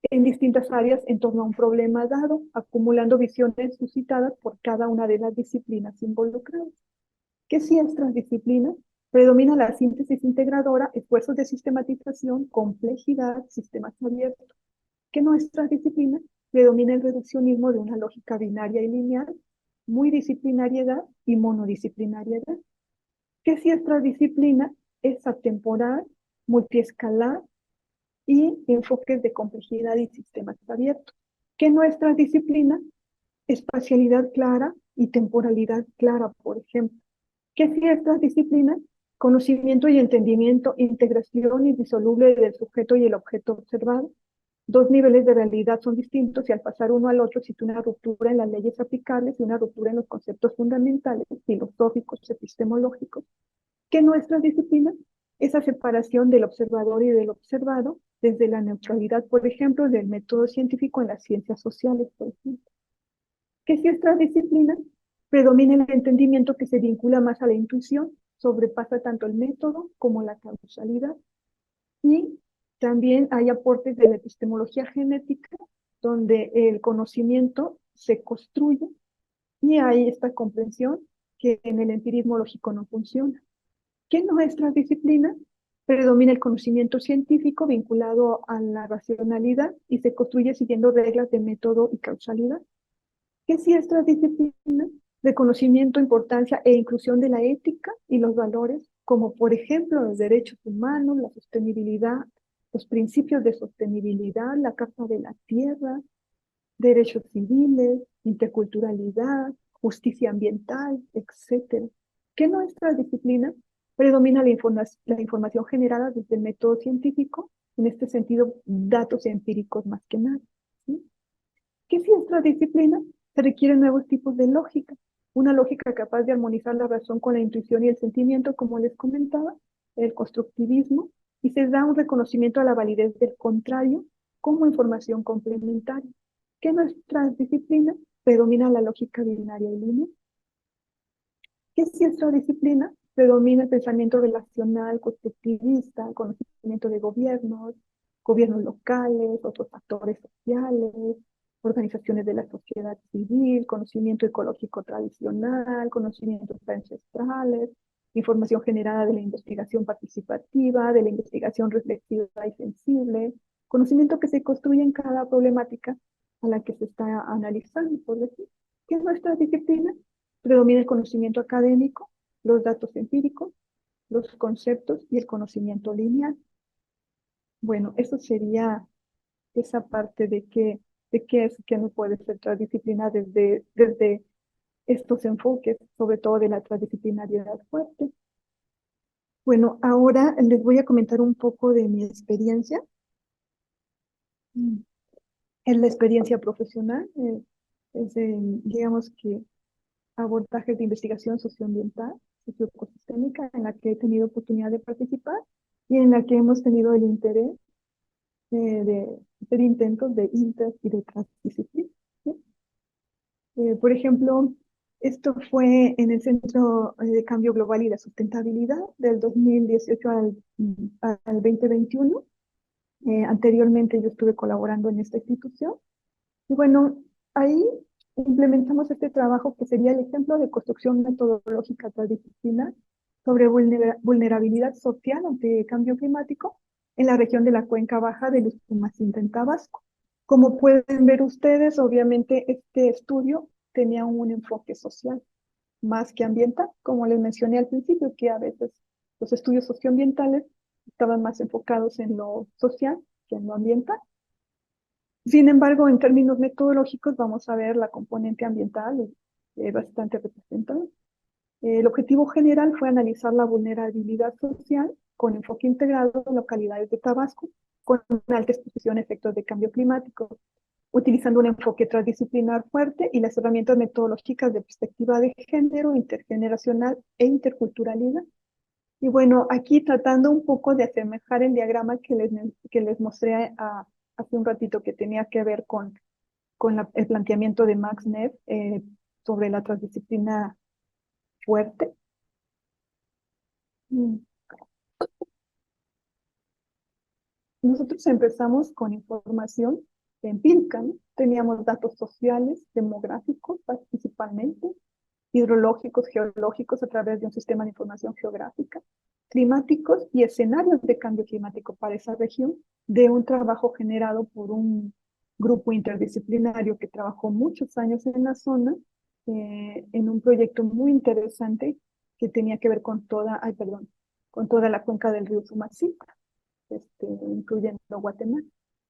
en distintas áreas en torno a un problema dado, acumulando visiones suscitadas por cada una de las disciplinas involucradas. ¿Qué sí es transdisciplina? Predomina la síntesis integradora, esfuerzos de sistematización, complejidad, sistemas abiertos. Que nuestra disciplina predomina el reduccionismo de una lógica binaria y lineal, muy disciplinariedad y monodisciplinariedad. Que si esta disciplina es atemporal, multiescalar y enfoques de complejidad y sistemas abiertos. Que nuestra disciplina, espacialidad clara y temporalidad clara, por ejemplo. Que si estas disciplinas, conocimiento y entendimiento, integración indisoluble del sujeto y el objeto observado. Dos niveles de realidad son distintos y al pasar uno al otro existe una ruptura en las leyes aplicables y una ruptura en los conceptos fundamentales, filosóficos, epistemológicos. Que nuestra disciplina, esa separación del observador y del observado, desde la neutralidad, por ejemplo, del método científico en las ciencias sociales, por ejemplo. Que si esta disciplina predomina el entendimiento que se vincula más a la intuición, sobrepasa tanto el método como la causalidad. Y también hay aportes de la epistemología genética, donde el conocimiento se construye y hay esta comprensión que en el empirismo lógico no funciona. Que en nuestras disciplinas predomina el conocimiento científico vinculado a la racionalidad y se construye siguiendo reglas de método y causalidad. Que si estas disciplinas de conocimiento, importancia e inclusión de la ética y los valores, como por ejemplo los derechos humanos, la sostenibilidad, los principios de sostenibilidad, la Carta de la Tierra, derechos civiles, interculturalidad, justicia ambiental, etcétera. Que en nuestra disciplina predomina la información generada desde el método científico, en este sentido, datos empíricos más que nada. ¿Sí? Que si nuestra disciplina se requieren nuevos tipos de lógica, una lógica capaz de armonizar la razón con la intuición y el sentimiento, como les comentaba, el constructivismo, y se da un reconocimiento a la validez del contrario como información complementaria. Que en nuestras disciplinas predomina la lógica binaria y lineal. Que si nuestra disciplina predomina el pensamiento relacional, constructivista, el conocimiento de gobiernos, gobiernos locales, otros factores sociales, organizaciones de la sociedad civil, conocimiento ecológico tradicional, conocimientos ancestrales, información generada de la investigación participativa, de la investigación reflexiva y sensible, conocimiento que se construye en cada problemática a la que se está analizando, por decir. ¿Qué es nuestra disciplina? Predomina el conocimiento académico, los datos empíricos, los conceptos y el conocimiento lineal. Bueno, eso sería esa parte de qué es que no puede ser transdisciplina desde estos enfoques, sobre todo de la transdisciplinariedad fuerte. Bueno, ahora les voy a comentar un poco de mi experiencia. Es la experiencia profesional, digamos que abordajes de investigación socioambiental, socioecosistémica, en la que he tenido oportunidad de participar y en la que hemos tenido el interés de hacer intentos de inter y de transdisciplina. ¿Sí? Por ejemplo, esto fue en el Centro de Cambio Global y de Sustentabilidad del 2018 al 2021. Anteriormente yo estuve colaborando en esta institución. Y bueno, ahí implementamos este trabajo que sería el ejemplo de construcción metodológica transdisciplinar sobre vulnerabilidad social ante cambio climático en la región de la Cuenca Baja del Usumacinta en Tabasco. Como pueden ver ustedes, obviamente este estudio tenía un enfoque social más que ambiental, como les mencioné al principio, que a veces los estudios socioambientales estaban más enfocados en lo social que en lo ambiental. Sin embargo, en términos metodológicos vamos a ver la componente ambiental bastante representada. El objetivo general fue analizar la vulnerabilidad social con enfoque integrado en localidades de Tabasco con una alta exposición a efectos de cambio climático, utilizando un enfoque transdisciplinar fuerte y las herramientas metodológicas de perspectiva de género, intergeneracional e interculturalidad. Y bueno, aquí tratando un poco de asemejar el diagrama que les mostré hace un ratito que tenía que ver con el planteamiento de Max Neff sobre la transdisciplina fuerte. Mm. Nosotros empezamos con información empírica, ¿no? Teníamos datos sociales, demográficos principalmente, hidrológicos, geológicos a través de un sistema de información geográfica, climáticos y escenarios de cambio climático para esa región, de un trabajo generado por un grupo interdisciplinario que trabajó muchos años en la zona, en un proyecto muy interesante que tenía que ver con toda, ay, perdón, con toda la cuenca del río Sumacinta, incluyendo Guatemala.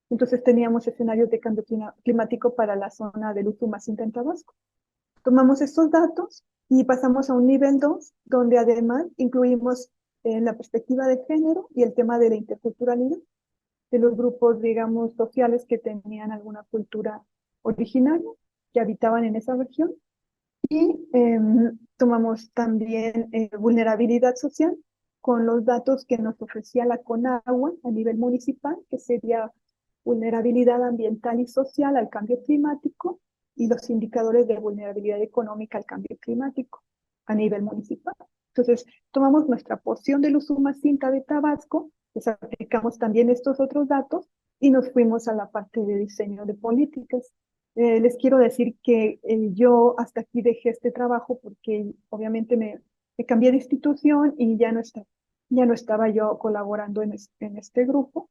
Entonces teníamos escenarios de cambio climático para la zona del Usumacinta en Tabasco. Tomamos estos datos y pasamos a un nivel 2, donde además incluimos la perspectiva de género y el tema de la interculturalidad de los grupos, digamos, sociales que tenían alguna cultura originaria, que habitaban en esa región. Y tomamos también vulnerabilidad social con los datos que nos ofrecía la CONAGUA a nivel municipal, que sería vulnerabilidad ambiental y social al cambio climático, y los indicadores de vulnerabilidad económica al cambio climático a nivel municipal. Entonces, tomamos nuestra porción del Usumacinta de Tabasco, les aplicamos también estos otros datos y nos fuimos a la parte de diseño de políticas. Les quiero decir que yo hasta aquí dejé este trabajo porque obviamente me cambié de institución y ya no estaba yo colaborando en este grupo,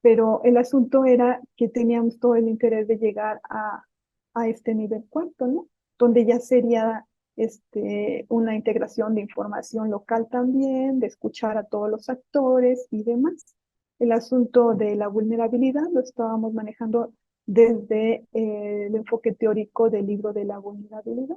pero el asunto era que teníamos todo el interés de llegar a este nivel cuarto, ¿no? Donde ya sería una integración de información local también, de escuchar a todos los actores y demás. El asunto de la vulnerabilidad lo estábamos manejando desde el enfoque teórico del libro de la vulnerabilidad,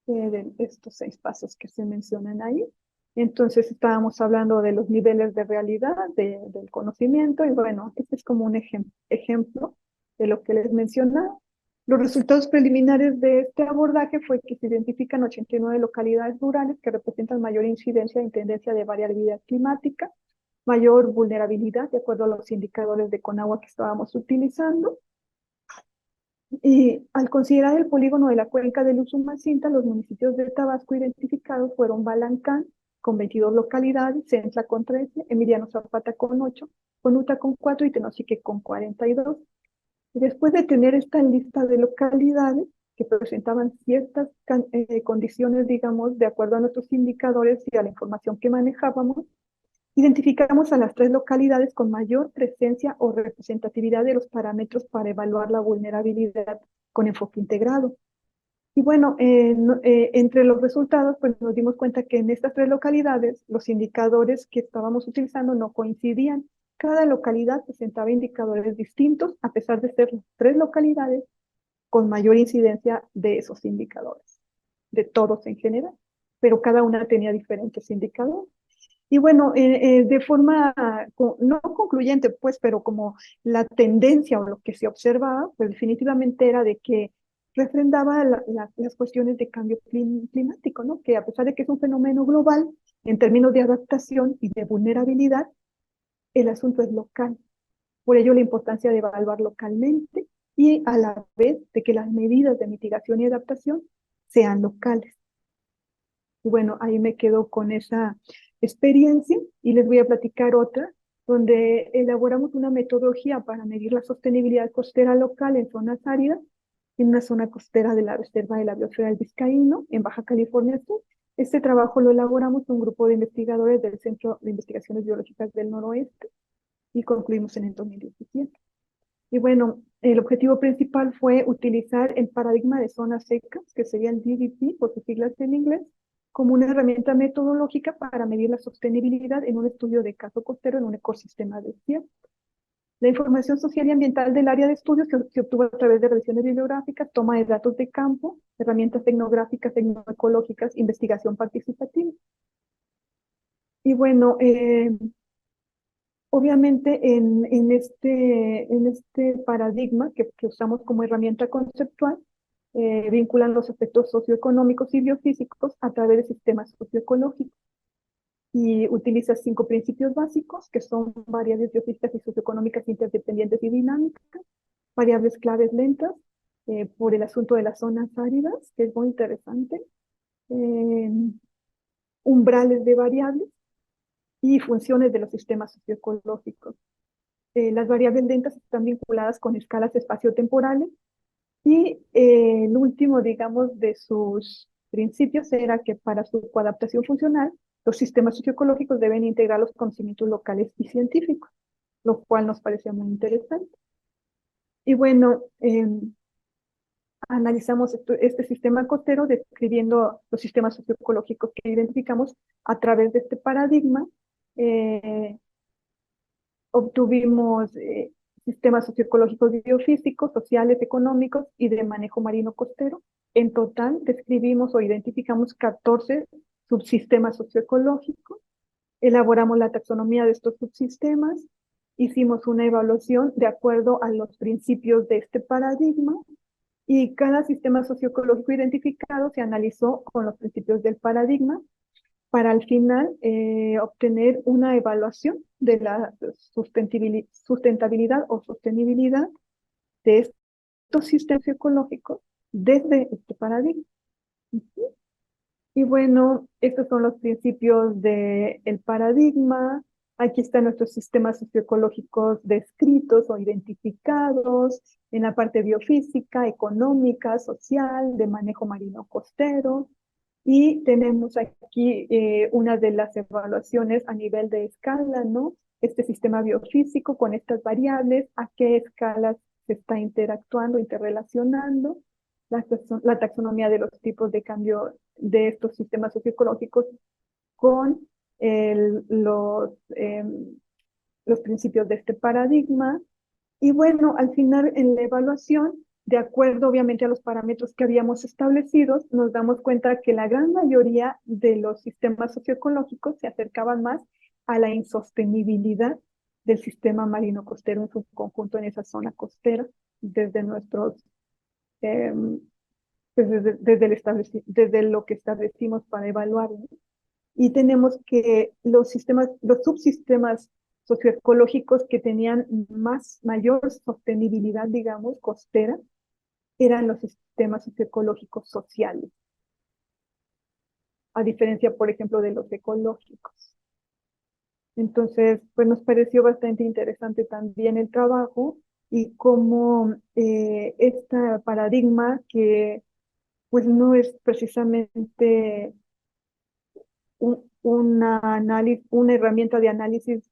de estos 6 pasos que se mencionan ahí. Entonces estábamos hablando de los niveles de realidad, del conocimiento, y bueno, este es como un ejemplo de lo que les mencionaba. Los resultados preliminares de este abordaje fue que se identifican 89 localidades rurales que representan mayor incidencia y tendencia de variabilidad climática, mayor vulnerabilidad de acuerdo a los indicadores de Conagua que estábamos utilizando. Y al considerar el polígono de la cuenca del Usumacinta, los municipios de Tabasco identificados fueron Balancán, con 22 localidades, Centla con 13, Emiliano Zapata con 8, Conuta con 4 y Tenosique con 42. Y después de tener esta lista de localidades que presentaban ciertas condiciones, digamos, de acuerdo a nuestros indicadores y a la información que manejábamos, identificamos a las 3 localidades con mayor presencia o representatividad de los parámetros para evaluar la vulnerabilidad con enfoque integrado. Y bueno, entre los resultados, pues nos dimos cuenta que en estas 3 localidades los indicadores que estábamos utilizando no coincidían. Cada localidad presentaba indicadores distintos, a pesar de ser las 3 localidades con mayor incidencia de esos indicadores, de todos en general, pero cada una tenía diferentes indicadores. Y bueno, de forma no concluyente, pues, pero como la tendencia o lo que se observaba, pues definitivamente era de que refrendaba las cuestiones de cambio climático, ¿no? Que a pesar de que es un fenómeno global, en términos de adaptación y de vulnerabilidad, el asunto es local. Por ello, la importancia de evaluar localmente y a la vez de que las medidas de mitigación y adaptación sean locales. Y bueno, ahí me quedo con esa experiencia y les voy a platicar otra, donde elaboramos una metodología para medir la sostenibilidad costera local en zonas áridas, en una zona costera de la Reserva de la Biosfera del Vizcaíno, en Baja California Sur. Este trabajo lo elaboramos un grupo de investigadores del Centro de Investigaciones Biológicas del Noroeste y concluimos en el 2017. Y bueno, el objetivo principal fue utilizar el paradigma de zonas secas, que sería el DDP por sus siglas en inglés, como una herramienta metodológica para medir la sostenibilidad en un estudio de caso costero en un ecosistema desierto. La información social y ambiental del área de estudio se obtuvo a través de revisiones bibliográficas, toma de datos de campo, herramientas etnográficas, tecnoecológicas, investigación participativa. Y bueno, obviamente en este paradigma que usamos como herramienta conceptual, vinculan los aspectos socioeconómicos y biofísicos a través de sistemas socioecológicos y utiliza 5 principios básicos que son variables biofísicas y socioeconómicas interdependientes y dinámicas, variables claves lentas por el asunto de las zonas áridas, que es muy interesante, eh, umbrales de variables y funciones de los sistemas socioecológicos. Las variables lentas están vinculadas con escalas espaciotemporales y el último, digamos, de sus principios era que para su coadaptación funcional, los sistemas socioecológicos deben integrar los conocimientos locales y científicos, lo cual nos parecía muy interesante. Y bueno, analizamos este sistema costero describiendo los sistemas socioecológicos que identificamos a través de este paradigma. Eh, Obtuvimos sistemas socioecológicos biofísicos, sociales, económicos y de manejo marino costero. En total, describimos o identificamos 14 subsistemas socioecológicos, elaboramos la taxonomía de estos subsistemas, hicimos una evaluación de acuerdo a los principios de este paradigma y cada sistema socioecológico identificado se analizó con los principios del paradigma para al final obtener una evaluación de la sustentabilidad o sostenibilidad de estos sistemas ecológicos desde este paradigma. Y bueno, estos son los principios del paradigma. Aquí están nuestros sistemas socioecológicos descritos o identificados en la parte biofísica, económica, social, de manejo marino costero. Y tenemos aquí una de las evaluaciones a nivel de escala, ¿no? Este sistema biofísico con estas variables, a qué escalas se está interactuando, interrelacionando, la taxonomía de los tipos de cambio de estos sistemas socioecológicos con los principios de este paradigma. Y bueno, al final en la evaluación, de acuerdo obviamente a los parámetros que habíamos establecido, nos damos cuenta que la gran mayoría de los sistemas socioecológicos se acercaban más a la insostenibilidad del sistema marino costero en su conjunto en esa zona costera, desde nuestros, eh, pues desde lo que establecimos para evaluar, ¿no? Y tenemos que los subsistemas socioecológicos que tenían mayor sostenibilidad, digamos, costera, eran los sistemas socioecológicos sociales, a diferencia, por ejemplo, de los ecológicos. Entonces, pues nos pareció bastante interesante también el trabajo y cómo este paradigma que pues no es precisamente una herramienta de análisis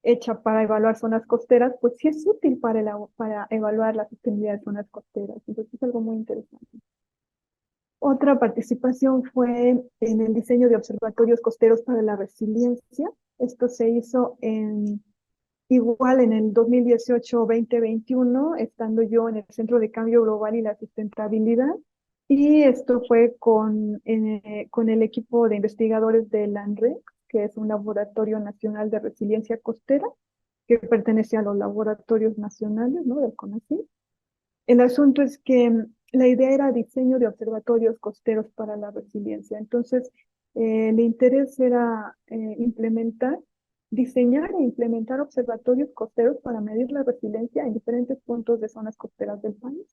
hecha para evaluar zonas costeras, pues sí es útil para evaluar la sostenibilidad de zonas costeras. Entonces es algo muy interesante. Otra participación fue en el diseño de observatorios costeros para la resiliencia. Esto se hizo igual en el 2018-2021, estando yo en el Centro de Cambio Global y la Sustentabilidad. Y esto fue con el equipo de investigadores del ANREC, que es un laboratorio nacional de resiliencia costera, que pertenece a los laboratorios nacionales, ¿no?, del CONACYT. El asunto es que la idea era diseño de observatorios costeros para la resiliencia. Entonces, el interés era diseñar e implementar observatorios costeros para medir la resiliencia en diferentes puntos de zonas costeras del país.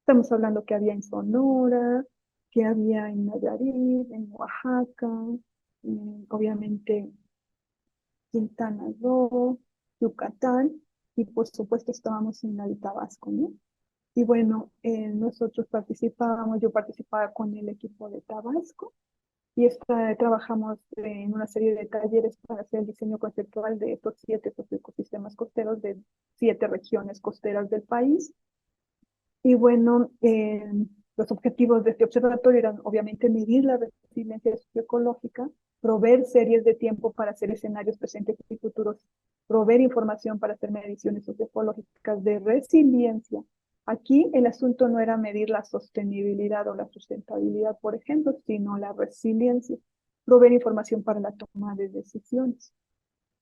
Estamos hablando que había en Sonora, que había en Nayarit, en Oaxaca, obviamente Quintana Roo, Yucatán, y por supuesto estábamos en la de Tabasco, ¿no? Y bueno, yo participaba con el equipo de Tabasco y trabajamos en una serie de talleres para hacer el diseño conceptual de estos 7 ecosistemas costeros de 7 regiones costeras del país. Y bueno, los objetivos de este observatorio eran obviamente medir la resiliencia socioecológica, proveer series de tiempo para hacer escenarios presentes y futuros, proveer información para hacer mediciones socioecológicas de resiliencia. Aquí el asunto no era medir la sostenibilidad o la sustentabilidad, por ejemplo, sino la resiliencia, proveer información para la toma de decisiones.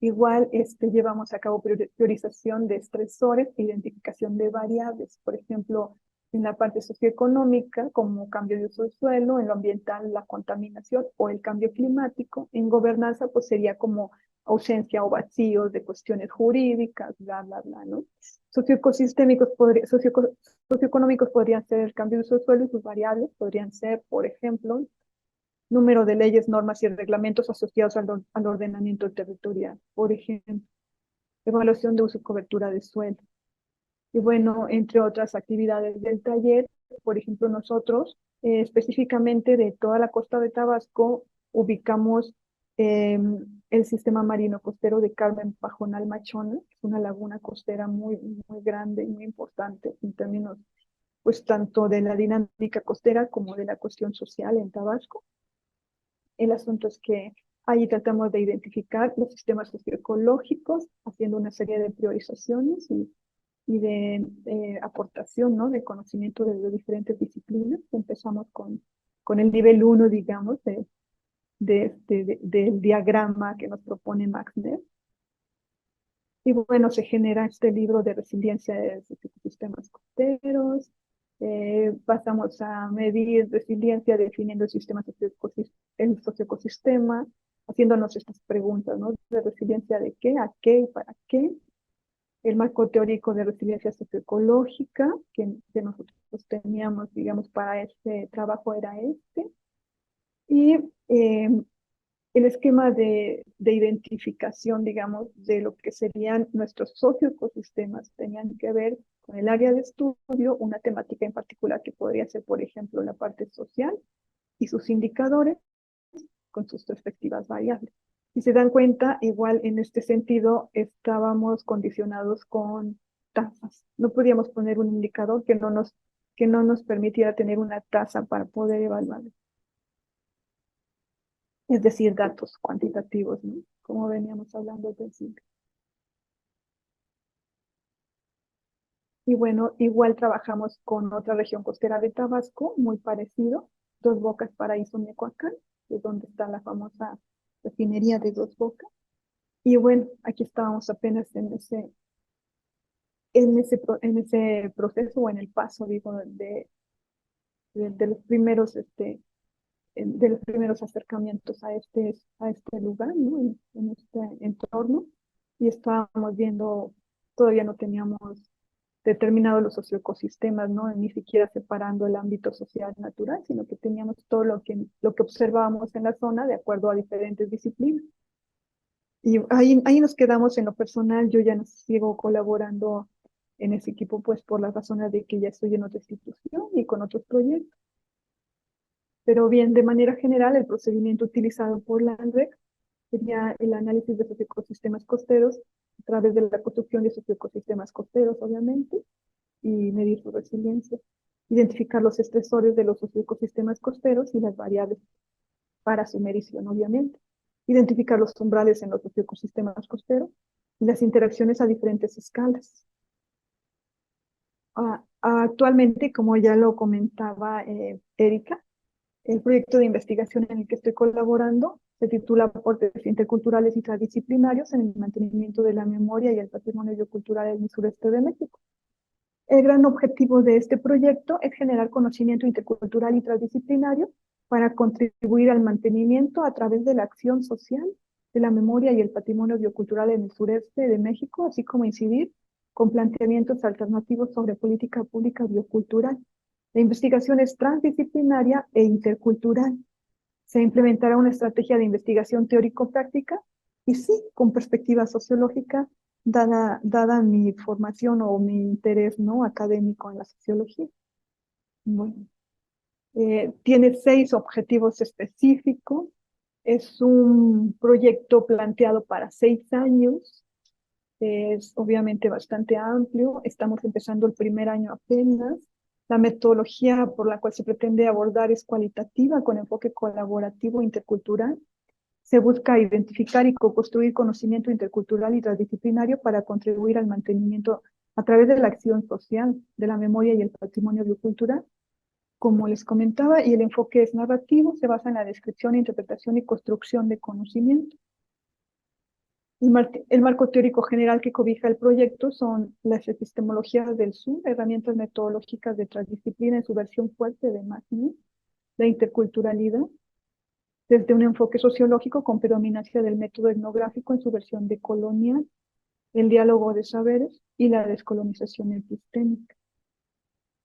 Igual llevamos a cabo priorización de estresores e identificación de variables, por ejemplo, en la parte socioeconómica, como cambio de uso del suelo; en lo ambiental, la contaminación o el cambio climático; en gobernanza, pues sería como ausencia o vacíos de cuestiones jurídicas, bla, bla, bla, ¿no? Socioeconómicos podrían ser el cambio de uso del suelo y sus variables podrían ser, por ejemplo, número de leyes, normas y reglamentos asociados al ordenamiento territorial, por ejemplo, evaluación de uso y cobertura de suelo. Y bueno, entre otras actividades del taller, por ejemplo, nosotros específicamente de toda la costa de Tabasco, ubicamos el sistema marino costero de Carmen Pajonal Machona, que es una laguna costera muy, muy grande y muy importante en términos, pues, tanto de la dinámica costera como de la cuestión social en Tabasco. El asunto es que ahí tratamos de identificar los sistemas socioecológicos, haciendo una serie de priorizaciones y de aportación, ¿no? De conocimiento de diferentes disciplinas. Empezamos con el nivel uno, digamos, del diagrama que nos propone Max Neff. Y bueno, se genera este libro de resiliencia de ecosistemas costeros. Pasamos a medir resiliencia definiendo el socioecosistema, haciéndonos estas preguntas, ¿no? De resiliencia de qué, a qué y para qué. El marco teórico de resiliencia socioecológica que nosotros teníamos, digamos, para este trabajo era este. Y el esquema de identificación, digamos, de lo que serían nuestros socioecosistemas tenían que ver con el área de estudio, una temática en particular que podría ser, por ejemplo, la parte social y sus indicadores con sus respectivas variables. Si se dan cuenta, igual en este sentido estábamos condicionados con tasas. No podíamos poner un indicador que no nos permitiera tener una tasa para poder evaluar. Es decir, datos cuantitativos, ¿no? Como veníamos hablando al principio. Y bueno, igual trabajamos con otra región costera de Tabasco, muy parecido, Dos Bocas, Paraíso, Michoacán, que es donde está la famosa refinería de Dos Bocas. Y bueno, aquí estábamos apenas en ese proceso o en el paso, digo, de los primeros, de los primeros acercamientos a este lugar, ¿no? En este entorno. Y estábamos viendo, todavía no teníamos determinados los socioecosistemas, ¿no? Ni siquiera separando el ámbito social natural, sino que teníamos todo lo que observábamos en la zona de acuerdo a diferentes disciplinas. Y ahí nos quedamos en lo personal. Yo ya no sigo colaborando en ese equipo, pues por las razones de que ya estoy en otra institución y con otros proyectos. Pero bien, de manera general, el procedimiento utilizado por la ANREC sería el análisis de los ecosistemas costeros a través de la construcción de esos ecosistemas costeros, obviamente, y medir su resiliencia, identificar los estresores de los ecosistemas costeros y las variables para su medición, obviamente, identificar los umbrales en los ecosistemas costeros y las interacciones a diferentes escalas. Actualmente, como ya lo comentaba Erika, el proyecto de investigación en el que estoy colaborando se titula Aportes interculturales y transdisciplinarios en el mantenimiento de la memoria y el patrimonio biocultural en el sureste de México. El gran objetivo de este proyecto es generar conocimiento intercultural y transdisciplinario para contribuir al mantenimiento a través de la acción social de la memoria y el patrimonio biocultural en el sureste de México, así como incidir con planteamientos alternativos sobre política pública biocultural. La investigación es transdisciplinaria e intercultural. Se implementará una estrategia de investigación teórico-práctica y sí, con perspectiva sociológica, dada mi formación o mi interés, ¿no? Académico en la sociología. Bueno, tiene 6 objetivos específicos. Es un proyecto planteado para 6 años. Es obviamente bastante amplio. Estamos empezando el primer año apenas. La metodología por la cual se pretende abordar es cualitativa, con enfoque colaborativo e intercultural. Se busca identificar y co-construir conocimiento intercultural y transdisciplinario para contribuir al mantenimiento a través de la acción social de la memoria y el patrimonio biocultural. Como les comentaba, y el enfoque es narrativo, se basa en la descripción, interpretación y construcción de conocimiento. El marco teórico general que cobija el proyecto son las epistemologías del sur, herramientas metodológicas de transdisciplina en su versión fuerte de Magni, la interculturalidad, desde un enfoque sociológico con predominancia del método etnográfico en su versión decolonial, el diálogo de saberes y la descolonización epistémica.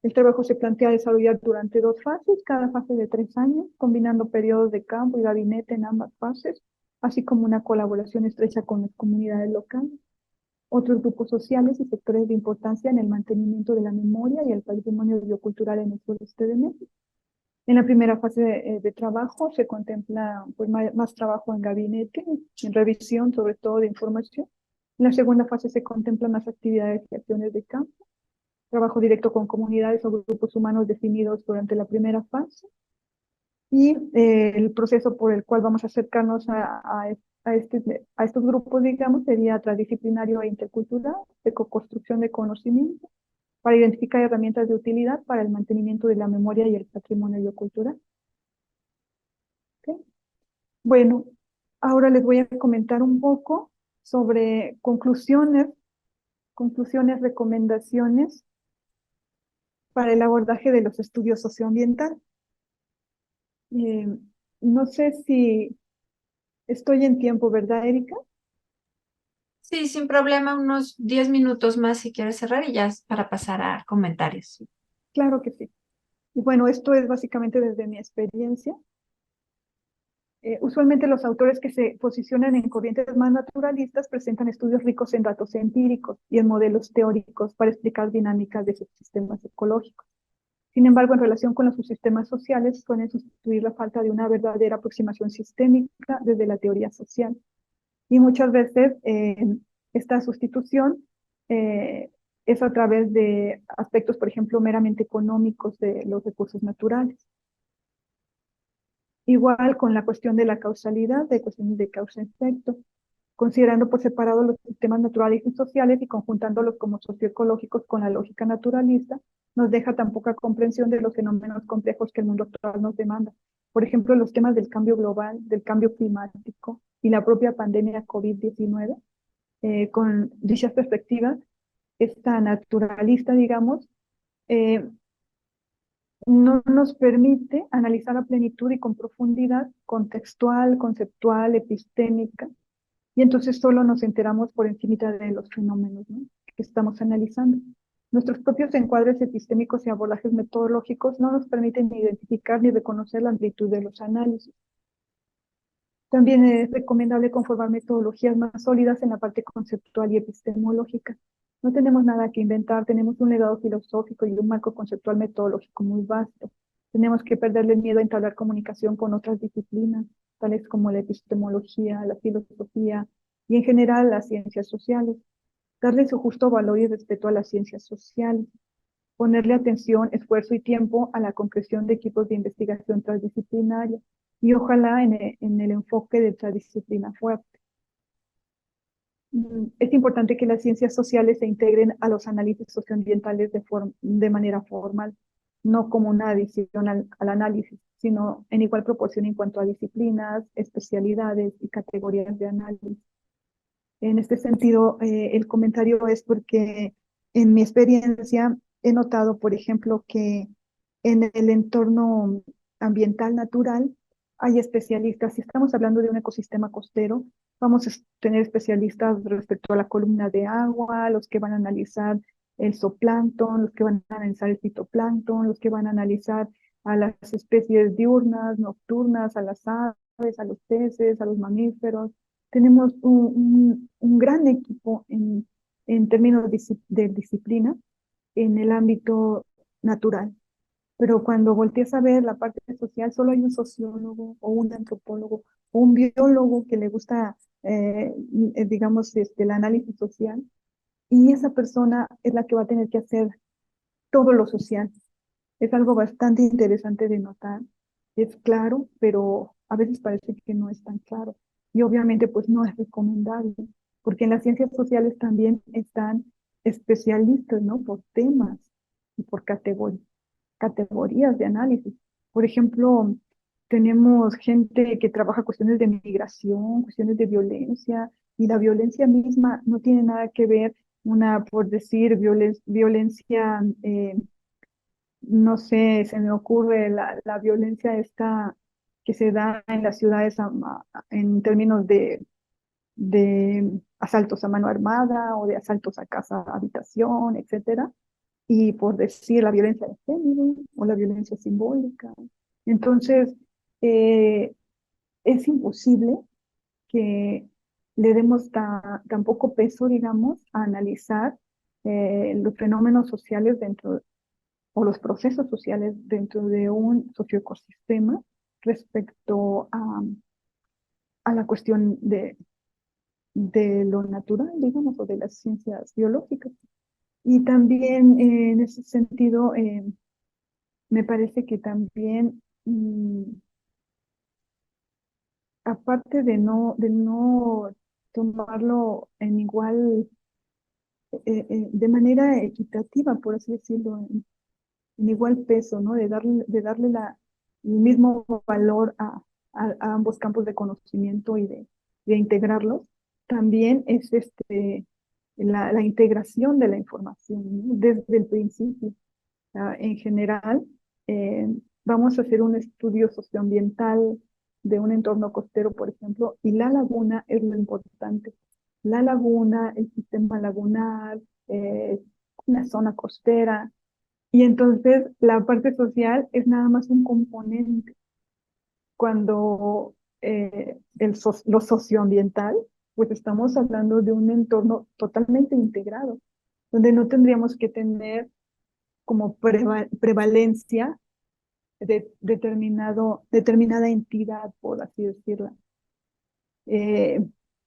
El trabajo se plantea desarrollar durante 2 fases, cada fase de 3 años, combinando periodos de campo y gabinete en ambas fases, así como una colaboración estrecha con las comunidades locales, otros grupos sociales y sectores de importancia en el mantenimiento de la memoria y el patrimonio biocultural en el sureste de México. En la primera fase de trabajo se contempla pues, más trabajo en gabinete, en revisión sobre todo de información. En la segunda fase se contemplan más actividades y acciones de campo, trabajo directo con comunidades o grupos humanos definidos durante la primera fase. Y el proceso por el cual vamos a acercarnos a estos grupos, digamos, sería transdisciplinario e intercultural, de co-construcción de conocimiento, para identificar herramientas de utilidad para el mantenimiento de la memoria y el patrimonio biocultural. ¿Ok? Bueno, ahora les voy a comentar un poco sobre conclusiones, recomendaciones para el abordaje de los estudios socioambientales. Eh, no sé si estoy en tiempo, ¿verdad, Erika? Sí, sin problema, unos 10 minutos más si quieres cerrar y ya es para pasar a comentarios. Claro que sí. Y bueno, esto es básicamente desde mi experiencia. Usualmente los autores que se posicionan en corrientes más naturalistas presentan estudios ricos en datos empíricos y en modelos teóricos para explicar dinámicas de sus sistemas ecológicos. Sin embargo, en relación con los subsistemas sociales, suelen sustituir la falta de una verdadera aproximación sistémica desde la teoría social. Y muchas veces esta sustitución eh, es a través de aspectos, por ejemplo, meramente económicos de los recursos naturales. Igual con la cuestión de la causalidad, de cuestiones de causa-efecto, considerando por separado los sistemas naturales y sociales y conjuntándolos como socioecológicos con la lógica naturalista, nos deja tan poca comprensión de los fenómenos complejos que el mundo actual nos demanda. Por ejemplo, los temas del cambio global, del cambio climático y la propia pandemia COVID-19, con dichas perspectivas, esta naturalista, digamos, eh, no nos permite analizar a plenitud y con profundidad contextual, conceptual, epistémica, y entonces solo nos enteramos por encima de los fenómenos, ¿no?, que estamos analizando. Nuestros propios encuadres epistémicos y abordajes metodológicos no nos permiten ni identificar ni reconocer la amplitud de los análisis. También es recomendable conformar metodologías más sólidas en la parte conceptual y epistemológica. No tenemos nada que inventar, tenemos un legado filosófico y un marco conceptual metodológico muy vasto. Tenemos que perderle el miedo a entablar comunicación con otras disciplinas, tales como la epistemología, la filosofía y en general las ciencias sociales. Darle su justo valor y respeto a las ciencias sociales. Ponerle atención, esfuerzo y tiempo a la concreción de equipos de investigación transdisciplinaria y ojalá en el enfoque de transdisciplina fuerte. Es importante que las ciencias sociales se integren a los análisis socioambientales de manera formal, no como una adición al análisis, sino en igual proporción en cuanto a disciplinas, especialidades y categorías de análisis. En este sentido, el comentario es porque en mi experiencia he notado, por ejemplo, que en el entorno ambiental natural hay especialistas. Si estamos hablando de un ecosistema costero, vamos a tener especialistas respecto a la columna de agua, los que van a analizar el zooplancton, los que van a analizar el fitoplancton, los que van a analizar a las especies diurnas, nocturnas, a las aves, a los peces, a los mamíferos. Tenemos un gran equipo en términos de disciplina en el ámbito natural. Pero cuando volteas a ver la parte social, solo hay un sociólogo o un antropólogo o un biólogo que le gusta, digamos, el análisis social. Y esa persona es la que va a tener que hacer todo lo social. Es algo bastante interesante de notar. Es claro, pero a veces parece que no es tan claro. Y obviamente pues no es recomendable, porque en las ciencias sociales también están especialistas, ¿no? Por temas y por categorías de análisis. Por ejemplo, tenemos gente que trabaja cuestiones de migración, cuestiones de violencia, y la violencia misma no tiene nada que ver, una, por decir, violencia no sé, se me ocurre la violencia esta que se da en las ciudades en términos de asaltos a mano armada o de asaltos a casa, habitación, etcétera. Y por decir la violencia de género o la violencia simbólica. Entonces, eh, es imposible que le demos tan poco peso, digamos, a analizar los fenómenos sociales dentro o los procesos sociales dentro de un socioecosistema respecto a la cuestión de lo natural, digamos, o de las ciencias biológicas. Y también en ese sentido, me parece que también, aparte de no tomarlo en igual, de manera equitativa, por así decirlo, en igual peso, ¿no? De darle el mismo valor a ambos campos de conocimiento y de integrarlos, también es la integración de la información, ¿no? Desde el principio. En general, eh, vamos a hacer un estudio socioambiental de un entorno costero, por ejemplo, y la laguna es lo importante. La laguna, el sistema lagunar, eh, una zona costera, y entonces la parte social es nada más un componente. Cuando lo socioambiental, pues estamos hablando de un entorno totalmente integrado, donde no tendríamos que tener como prevalencia de determinada entidad, por así decirlo. Eh,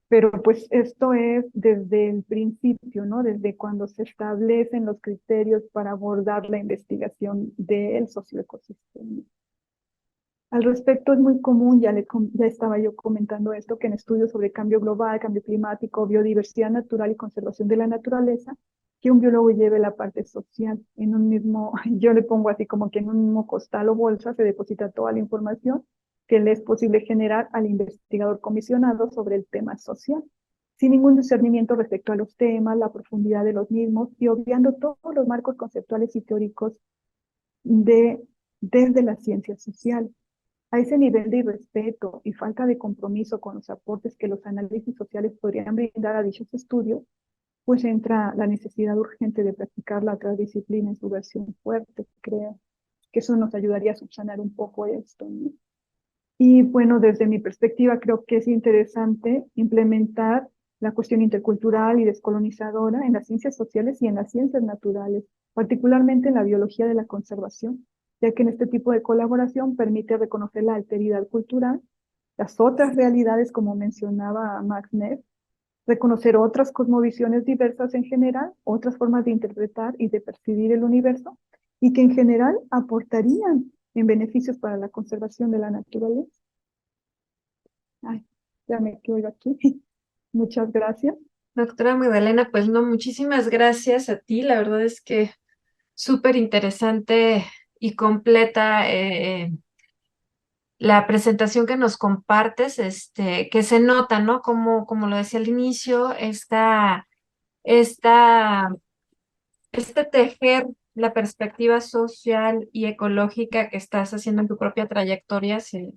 pero pues esto es desde el principio, ¿no? Desde cuando se establecen los criterios para abordar la investigación del socioecosistema. Al respecto, es muy común, ya estaba yo comentando esto, que en estudios sobre cambio global, cambio climático, biodiversidad natural y conservación de la naturaleza, que un biólogo lleve la parte social en un mismo, yo le pongo así como que en un mismo costal o bolsa se deposita toda la información que le es posible generar al investigador comisionado sobre el tema social, sin ningún discernimiento respecto a los temas, la profundidad de los mismos y obviando todos los marcos conceptuales y teóricos desde las ciencias sociales. A ese nivel de irrespeto y falta de compromiso con los aportes que los análisis sociales podrían brindar a dichos estudios, pues entra la necesidad urgente de practicar la otra disciplina en su versión fuerte, creo que eso nos ayudaría a subsanar un poco esto, ¿no? Y bueno, desde mi perspectiva, creo que es interesante implementar la cuestión intercultural y descolonizadora en las ciencias sociales y en las ciencias naturales, particularmente en la biología de la conservación, ya que en este tipo de colaboración permite reconocer la alteridad cultural, las otras realidades, como mencionaba Max Neff, reconocer otras cosmovisiones diversas en general, otras formas de interpretar y de percibir el universo, y que en general aportarían en beneficios para la conservación de la naturaleza. Ay, ya me quedo aquí. Muchas gracias. Doctora Magdalena, pues no, muchísimas gracias a ti. La verdad es que súper interesante y completa la presentación que nos compartes, que se nota, ¿no? Como lo decía al inicio, esta, este tejer la perspectiva social y ecológica que estás haciendo en tu propia trayectoria se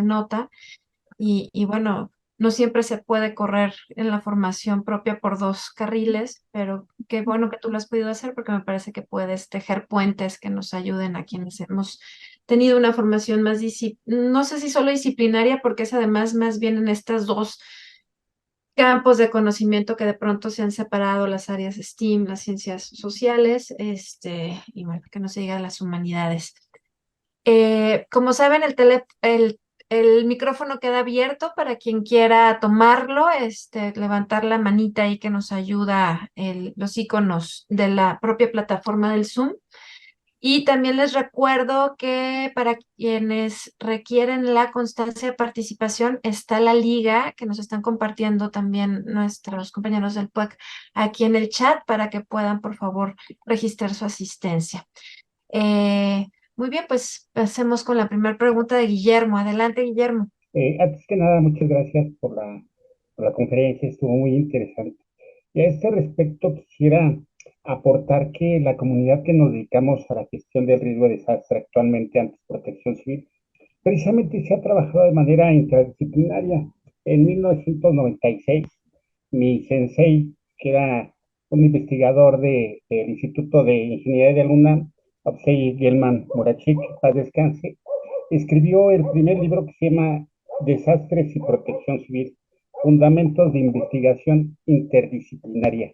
nota. Y bueno, no siempre se puede correr en la formación propia por dos carriles, pero qué bueno que tú lo has podido hacer porque me parece que puedes tejer puentes que nos ayuden a quienes hemos tenido una formación más, no sé si solo disciplinaria, porque es además más bien en estas dos campos de conocimiento que de pronto se han separado las áreas STEAM, las ciencias sociales, y bueno, que no se diga las humanidades. Como saben, el micrófono queda abierto para quien quiera tomarlo, levantar la manita ahí que nos ayuda los iconos de la propia plataforma del Zoom. Y también les recuerdo que para quienes requieren la constancia de participación está la liga que nos están compartiendo también nuestros compañeros del PUEC aquí en el chat para que puedan, por favor, registrar su asistencia. Muy bien, pues pasemos con la primera pregunta de Guillermo. Adelante, Guillermo. Antes que nada, muchas gracias por la conferencia, estuvo muy interesante. Y a este respecto quisiera aportar que la comunidad que nos dedicamos a la gestión del riesgo de desastre actualmente ante Protección Civil, precisamente se ha trabajado de manera interdisciplinaria. En 1996, mi sensei, que era un investigador del Instituto de Ingeniería de la UNAM, Alexei Gelman Morachik, paz descanse, escribió el primer libro que se llama Desastres y Protección Civil, Fundamentos de Investigación Interdisciplinaria.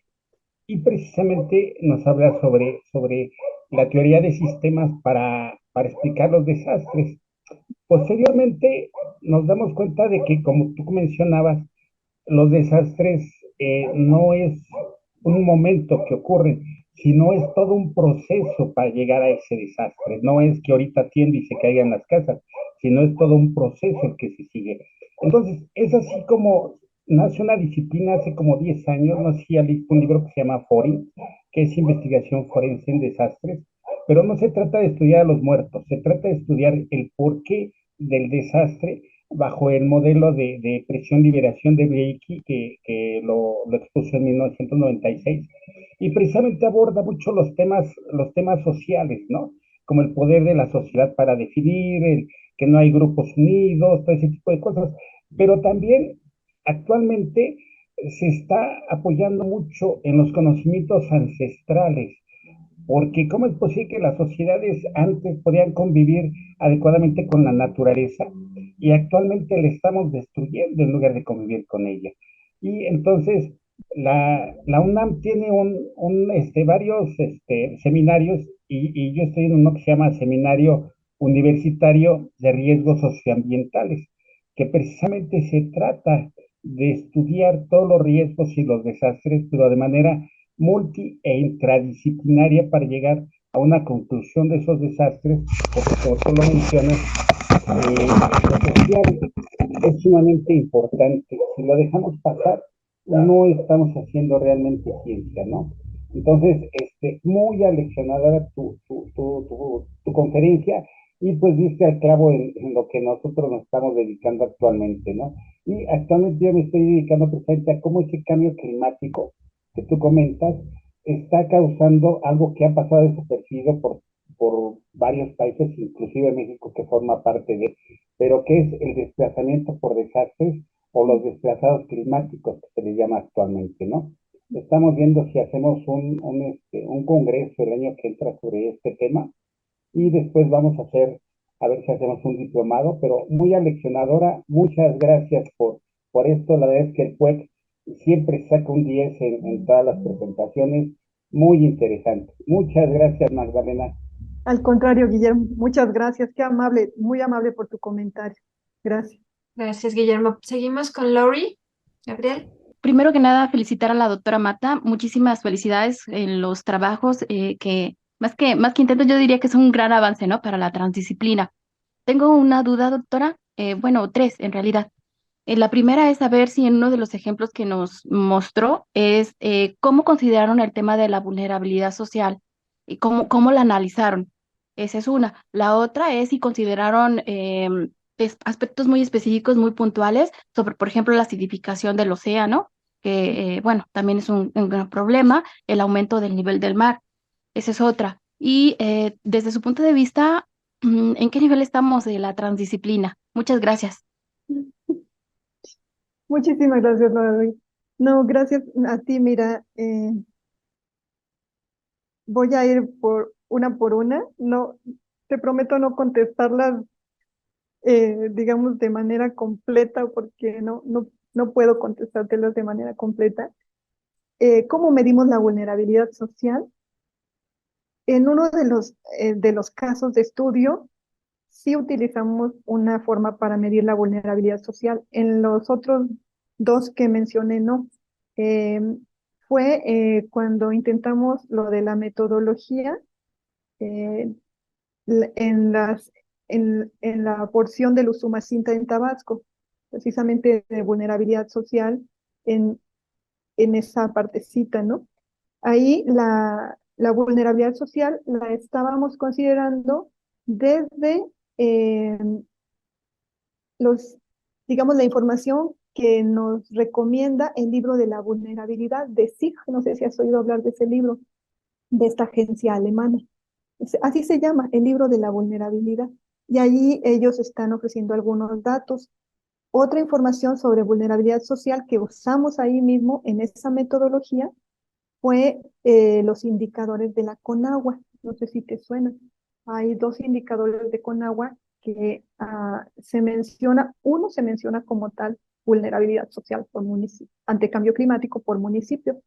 Y precisamente nos habla sobre la teoría de sistemas para explicar los desastres. Posteriormente nos damos cuenta de que, como tú mencionabas, los desastres no es un momento que ocurre, sino es todo un proceso para llegar a ese desastre. No es que ahorita tiende y se caigan las casas, sino es todo un proceso el que se sigue. Entonces, es así como nace una disciplina hace como 10 años, no sé si has visto un libro que se llama FORI, que es investigación forense en desastres, pero no se trata de estudiar a los muertos, se trata de estudiar el porqué del desastre bajo el modelo de presión-liberación de Blakey, que lo expuso en 1996, y precisamente aborda mucho los temas sociales, ¿no? Como el poder de la sociedad para definir, que no hay grupos unidos, todo ese tipo de cosas, pero también actualmente se está apoyando mucho en los conocimientos ancestrales, porque ¿cómo es posible que las sociedades antes podían convivir adecuadamente con la naturaleza y actualmente la estamos destruyendo en lugar de convivir con ella? Y entonces la UNAM tiene varios seminarios y yo estoy en uno que se llama Seminario Universitario de Riesgos Socioambientales, que precisamente se trata de estudiar todos los riesgos y los desastres, pero de manera multi e intradisciplinaria para llegar a una conclusión de esos desastres, porque como tú lo mencionas, lo social es sumamente importante. Si lo dejamos pasar, no estamos haciendo realmente ciencia, ¿no? Entonces, muy aleccionadora tu conferencia y pues diste al clavo en lo que nosotros nos estamos dedicando actualmente, ¿no? Y actualmente yo me estoy dedicando precisamente a cómo ese cambio climático que tú comentas está causando algo que ha pasado desapercibido por varios países, inclusive México, que forma parte de, pero que es el desplazamiento por desastres o los desplazados climáticos que se les llama actualmente, ¿no? Estamos viendo si hacemos un congreso el año que entra sobre este tema y después vamos a hacer, a ver si hacemos un diplomado, pero muy aleccionadora. Muchas gracias por esto. La verdad es que el PUEC siempre saca un 10 en todas las presentaciones. Muy interesante. Muchas gracias, Magdalena. Al contrario, Guillermo, muchas gracias. Qué amable, muy amable por tu comentario. Gracias. Gracias, Guillermo. Seguimos con Lori. Gabriel. Primero que nada, felicitar a la doctora Mata. Muchísimas felicidades en los trabajos más que intentos, yo diría que es un gran avance, ¿no? Para la transdisciplina. Tengo una duda, doctora. Bueno, tres en realidad. La primera es saber si en uno de los ejemplos que nos mostró es cómo consideraron el tema de la vulnerabilidad social y cómo la analizaron. Esa es una. La otra es si consideraron aspectos muy específicos, muy puntuales, sobre, por ejemplo, la acidificación del océano, que, bueno, también es un gran problema, el aumento del nivel del mar. Esa es otra. Y desde su punto de vista, ¿en qué nivel estamos de la transdisciplina? Muchas gracias. Muchísimas gracias, Laura. No, gracias a ti. Mira, voy a ir por una. No, te prometo no contestarlas, digamos, de manera completa, porque no puedo contestártelas de manera completa. ¿Cómo medimos la vulnerabilidad social? En uno de los casos de estudio, sí utilizamos una forma para medir la vulnerabilidad social. En los otros dos que mencioné, no. Eh, Fue cuando intentamos lo de la metodología eh, en en la porción del Usumacinta en Tabasco, precisamente de vulnerabilidad social en, en esa partecita, ¿no? Ahí la vulnerabilidad social la estábamos considerando desde eh, los, digamos, la información que nos recomienda el libro de la vulnerabilidad de SIG. No sé si has oído hablar de ese libro, de esta agencia alemana. Así se llama, el libro de la vulnerabilidad. Y allí ellos están ofreciendo algunos datos. Otra información sobre vulnerabilidad social que usamos ahí mismo en esa metodología fue los indicadores de la Conagua. No sé si te suena. Hay dos indicadores de Conagua que se menciona, uno se menciona como tal, vulnerabilidad social por municipio, ante cambio climático por municipio,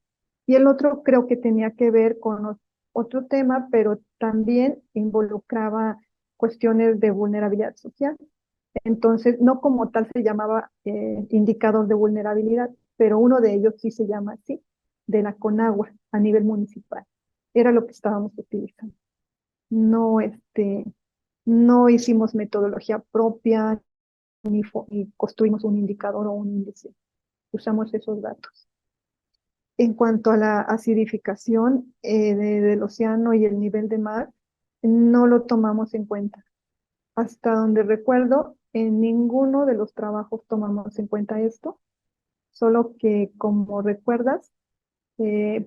y el otro creo que tenía que ver con otro tema, pero también involucraba cuestiones de vulnerabilidad social. Entonces, no como tal se llamaba indicador de vulnerabilidad, pero uno de ellos sí se llama así, de la CONAGUA a nivel municipal. Era lo que estábamos utilizando. No, no hicimos metodología propia ni construimos un indicador o un índice. Usamos esos datos. En cuanto a la acidificación del océano y el nivel de mar, no lo tomamos en cuenta. Hasta donde recuerdo, en ninguno de los trabajos tomamos en cuenta esto, solo que como recuerdas,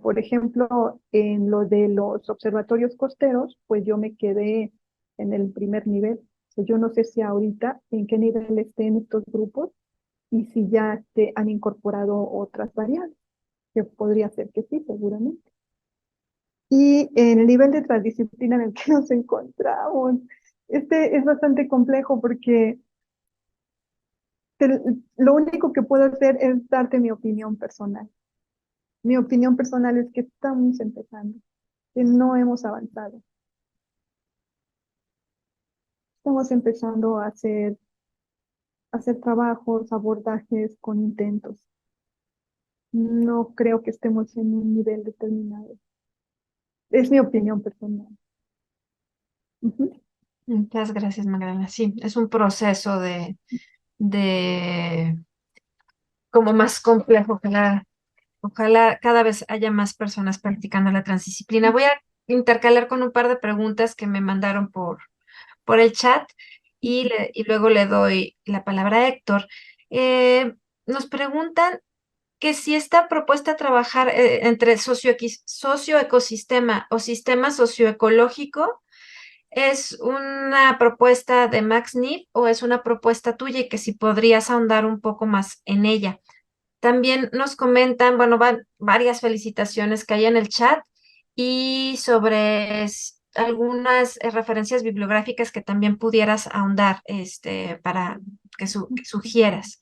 por ejemplo, en lo de los observatorios costeros, pues yo me quedé en el primer nivel. O sea, yo no sé si ahorita en qué nivel estén estos grupos y si ya se han incorporado otras variables, que podría ser que sí, seguramente. Y en el nivel de transdisciplina en el que nos encontramos, este es bastante complejo porque lo único que puedo hacer es darte mi opinión personal. Mi opinión personal es que estamos empezando, que no hemos avanzado. Estamos empezando a hacer trabajos, abordajes con intentos. No creo que estemos en un nivel determinado. Es mi opinión personal. Ujú. Muchas gracias, Magdalena. Sí, es un proceso de como más complejo. Ojalá cada vez haya más personas practicando la transdisciplina. Voy a intercalar con un par de preguntas que me mandaron por el chat y luego le doy la palabra a Héctor. Nos preguntan que si esta propuesta de trabajar entre socioecosistema o sistema socioecológico es una propuesta de Max Neff o es una propuesta tuya y que si podrías ahondar un poco más en ella. También nos comentan, bueno, van varias felicitaciones que hay en el chat y sobre algunas referencias bibliográficas que también pudieras ahondar, para que sugieras.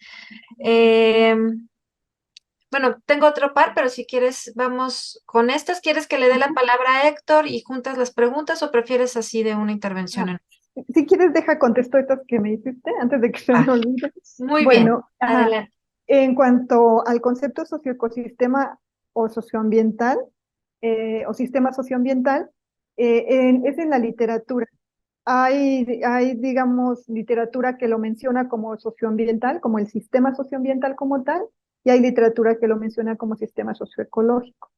Bueno, tengo otro par, pero si quieres, vamos con estas. ¿Quieres que le dé la palabra a Héctor y juntas las preguntas o prefieres así de una intervención Ah, si quieres, deja contesto estas que me hiciste antes de que se Ah, me olvide. muy bien, Bueno, ajá, adelante. en cuanto al concepto socioecosistema o socioambiental, o sistema socioambiental, es en la literatura. Hay, digamos, literatura que lo menciona como socioambiental, como el sistema socioambiental como tal, y hay literatura que lo menciona como sistema socioecológico.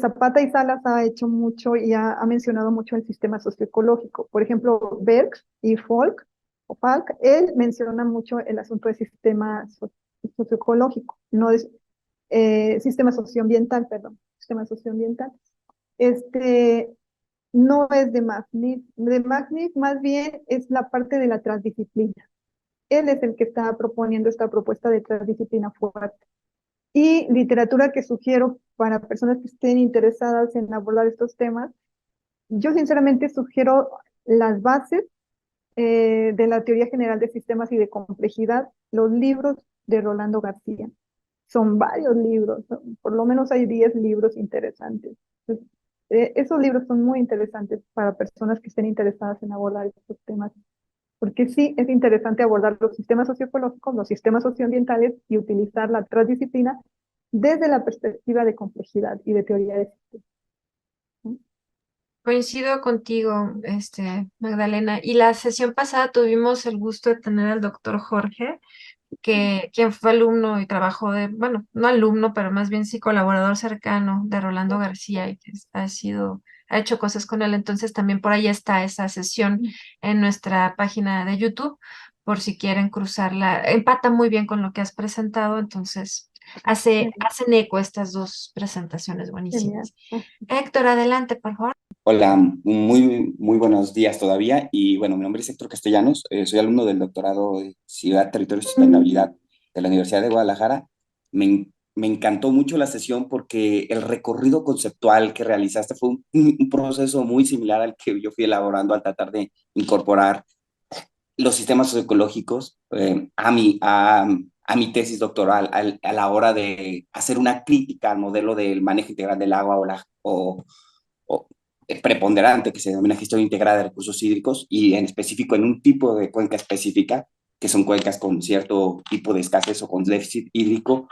Zapata y Salas ha hecho mucho y ha mencionado mucho el sistema socioecológico. Por ejemplo, Bergs y Falk, él menciona mucho el asunto del sistema socioecológico, no es sistema socioambiental, perdón, sistema socioambiental. Este, no es de Magniff. De Magniff más bien es la parte de la transdisciplina. Él es el que está proponiendo esta propuesta de transdisciplina fuerte. Y literatura que sugiero para personas que estén interesadas en abordar estos temas, yo sinceramente sugiero las bases de la teoría general de sistemas y de complejidad, los libros de Rolando García. Son varios libros, por lo menos hay 10 libros interesantes. Entonces, esos libros son muy interesantes para personas que estén interesadas en abordar estos temas, porque sí es interesante abordar los sistemas socioecológicos, los sistemas socioambientales y utilizar la transdisciplina desde la perspectiva de complejidad y de teoría de sistemas. Coincido contigo, Magdalena. Y la sesión pasada tuvimos el gusto de tener al doctor Jorge, quien fue alumno y trabajó bueno, no alumno, pero más bien sí colaborador cercano de Rolando García y que ha hecho cosas con él. Entonces también por ahí está esa sesión en nuestra página de YouTube, por si quieren cruzarla. Empata muy bien con lo que has presentado, entonces hacen eco estas dos presentaciones Genial. buenísimas. Héctor, adelante, por favor. Hola, muy buenos días todavía. Y bueno, mi nombre es Héctor Castellanos, soy alumno del doctorado de Ciudad, Territorio y Sustentabilidad de la Universidad de Guadalajara. Me encantó mucho la sesión porque el recorrido conceptual que realizaste fue un proceso muy similar al que yo fui elaborando al tratar de incorporar los sistemas socioecológicos a mi tesis doctoral a la hora de hacer una crítica al modelo del manejo integral del agua o preponderante que se denomina gestión integrada de recursos hídricos y en específico en un tipo de cuenca específica, que son cuencas con cierto tipo de escasez o con déficit hídrico.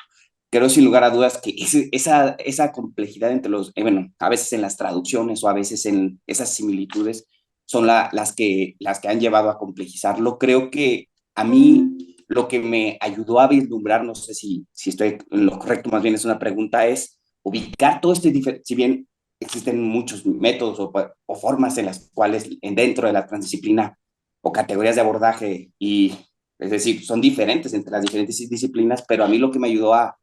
Creo sin lugar a dudas que esa complejidad entre los, bueno, a veces en las traducciones o a veces en esas similitudes son las que han llevado a complejizarlo. Creo que a mí lo que me ayudó a vislumbrar, no sé si estoy en lo correcto, más bien es una pregunta, es ubicar todo si bien existen muchos métodos o formas en las cuales dentro de la transdisciplina o categorías de abordaje y es decir, son diferentes entre las diferentes disciplinas, pero a mí lo que me ayudó a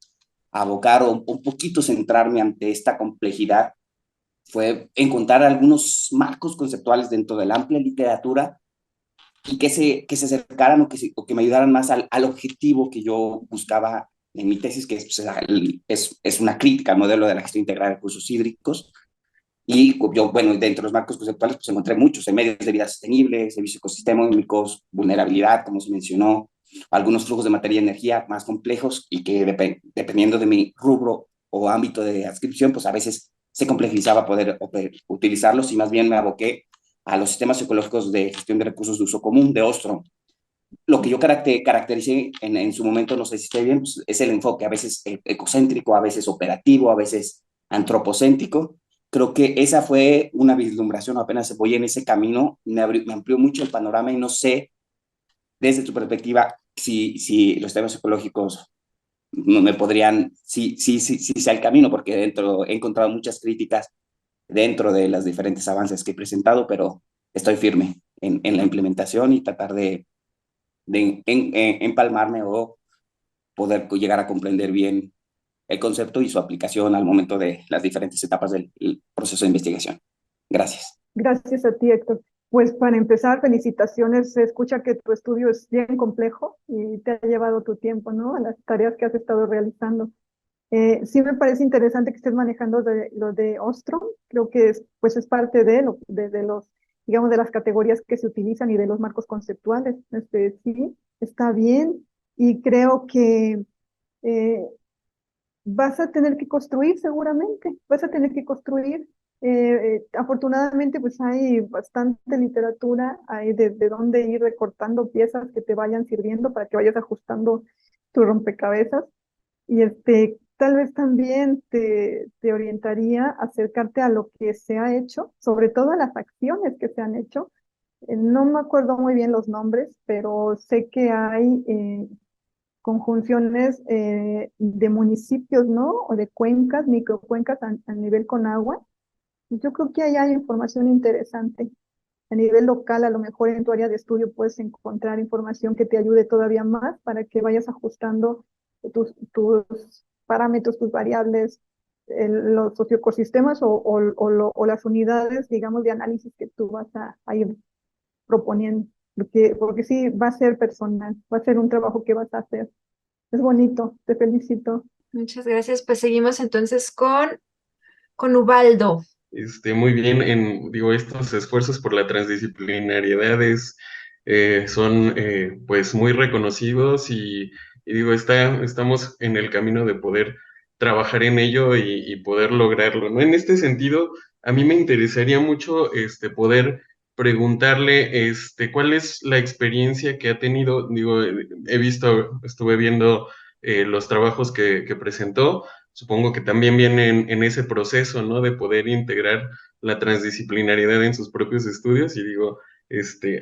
abocar o un poquito centrarme ante esta complejidad fue encontrar algunos marcos conceptuales dentro de la amplia literatura y que se acercaran o que me ayudaran más al objetivo que yo buscaba en mi tesis, que es una crítica al modelo de la gestión integral de recursos hídricos. Y yo, bueno, dentro de los marcos conceptuales, pues encontré muchos, en medios de vida sostenible, servicios ecosistémicos, vulnerabilidad, como se mencionó, algunos flujos de materia y energía más complejos y que dependiendo de mi rubro o ámbito de adscripción, pues a veces se complejizaba poder utilizarlos y más bien me aboqué a los sistemas ecológicos de gestión de recursos de uso común de Ostrom. Lo que yo caractericé en su momento, no sé si esté bien, pues es el enfoque a veces ecocéntrico, a veces operativo, a veces antropocéntrico. Creo que esa fue una vislumbración, apenas voy en ese camino, me amplió mucho el panorama y no sé, desde tu perspectiva, si los temas ecológicos no me podrían, sí sea el camino, porque he encontrado muchas críticas dentro de los diferentes avances que he presentado, pero estoy firme en la implementación y tratar de empalmarme o poder llegar a comprender bien el concepto y su aplicación al momento de las diferentes etapas del proceso de investigación. Gracias. Gracias a ti, Héctor. Pues para empezar, felicitaciones. Se escucha que tu estudio es bien complejo y te ha llevado tu tiempo, ¿no? A las tareas que has estado realizando. Sí me parece interesante que estés manejando lo de Ostrom. Creo que pues es parte de los, digamos, de las categorías que se utilizan y de los marcos conceptuales. Sí, está bien. Y creo que eh, vas a tener que construir seguramente, vas a tener que construir. Afortunadamente, pues hay bastante literatura, hay de dónde ir recortando piezas que te vayan sirviendo para que vayas ajustando tu rompecabezas. Y tal vez también te orientaría a acercarte a lo que se ha hecho, sobre todo a las acciones que se han hecho. No me acuerdo muy bien los nombres, pero sé que hay conjunciones de municipios, ¿no? O de cuencas, microcuencas a nivel con agua. Yo creo que ahí hay información interesante. A nivel local, a lo mejor en tu área de estudio puedes encontrar información que te ayude todavía más para que vayas ajustando tus parámetros, tus variables, los socioecosistemas o las unidades, digamos, de análisis que tú vas a ir proponiendo. Porque sí, va a ser personal, va a ser un trabajo que vas a hacer. Es bonito, te felicito. Muchas gracias. Pues seguimos entonces con Ubaldo. Muy bien, digo, estos esfuerzos por la transdisciplinariedad son pues muy reconocidos y digo, estamos en el camino de poder trabajar en ello y poder lograrlo, ¿no? En este sentido, a mí me interesaría mucho poder preguntarle cuál es la experiencia que ha tenido, digo, estuve viendo los trabajos que presentó. Supongo que también viene en ese proceso, ¿no? De poder integrar la transdisciplinariedad en sus propios estudios y digo,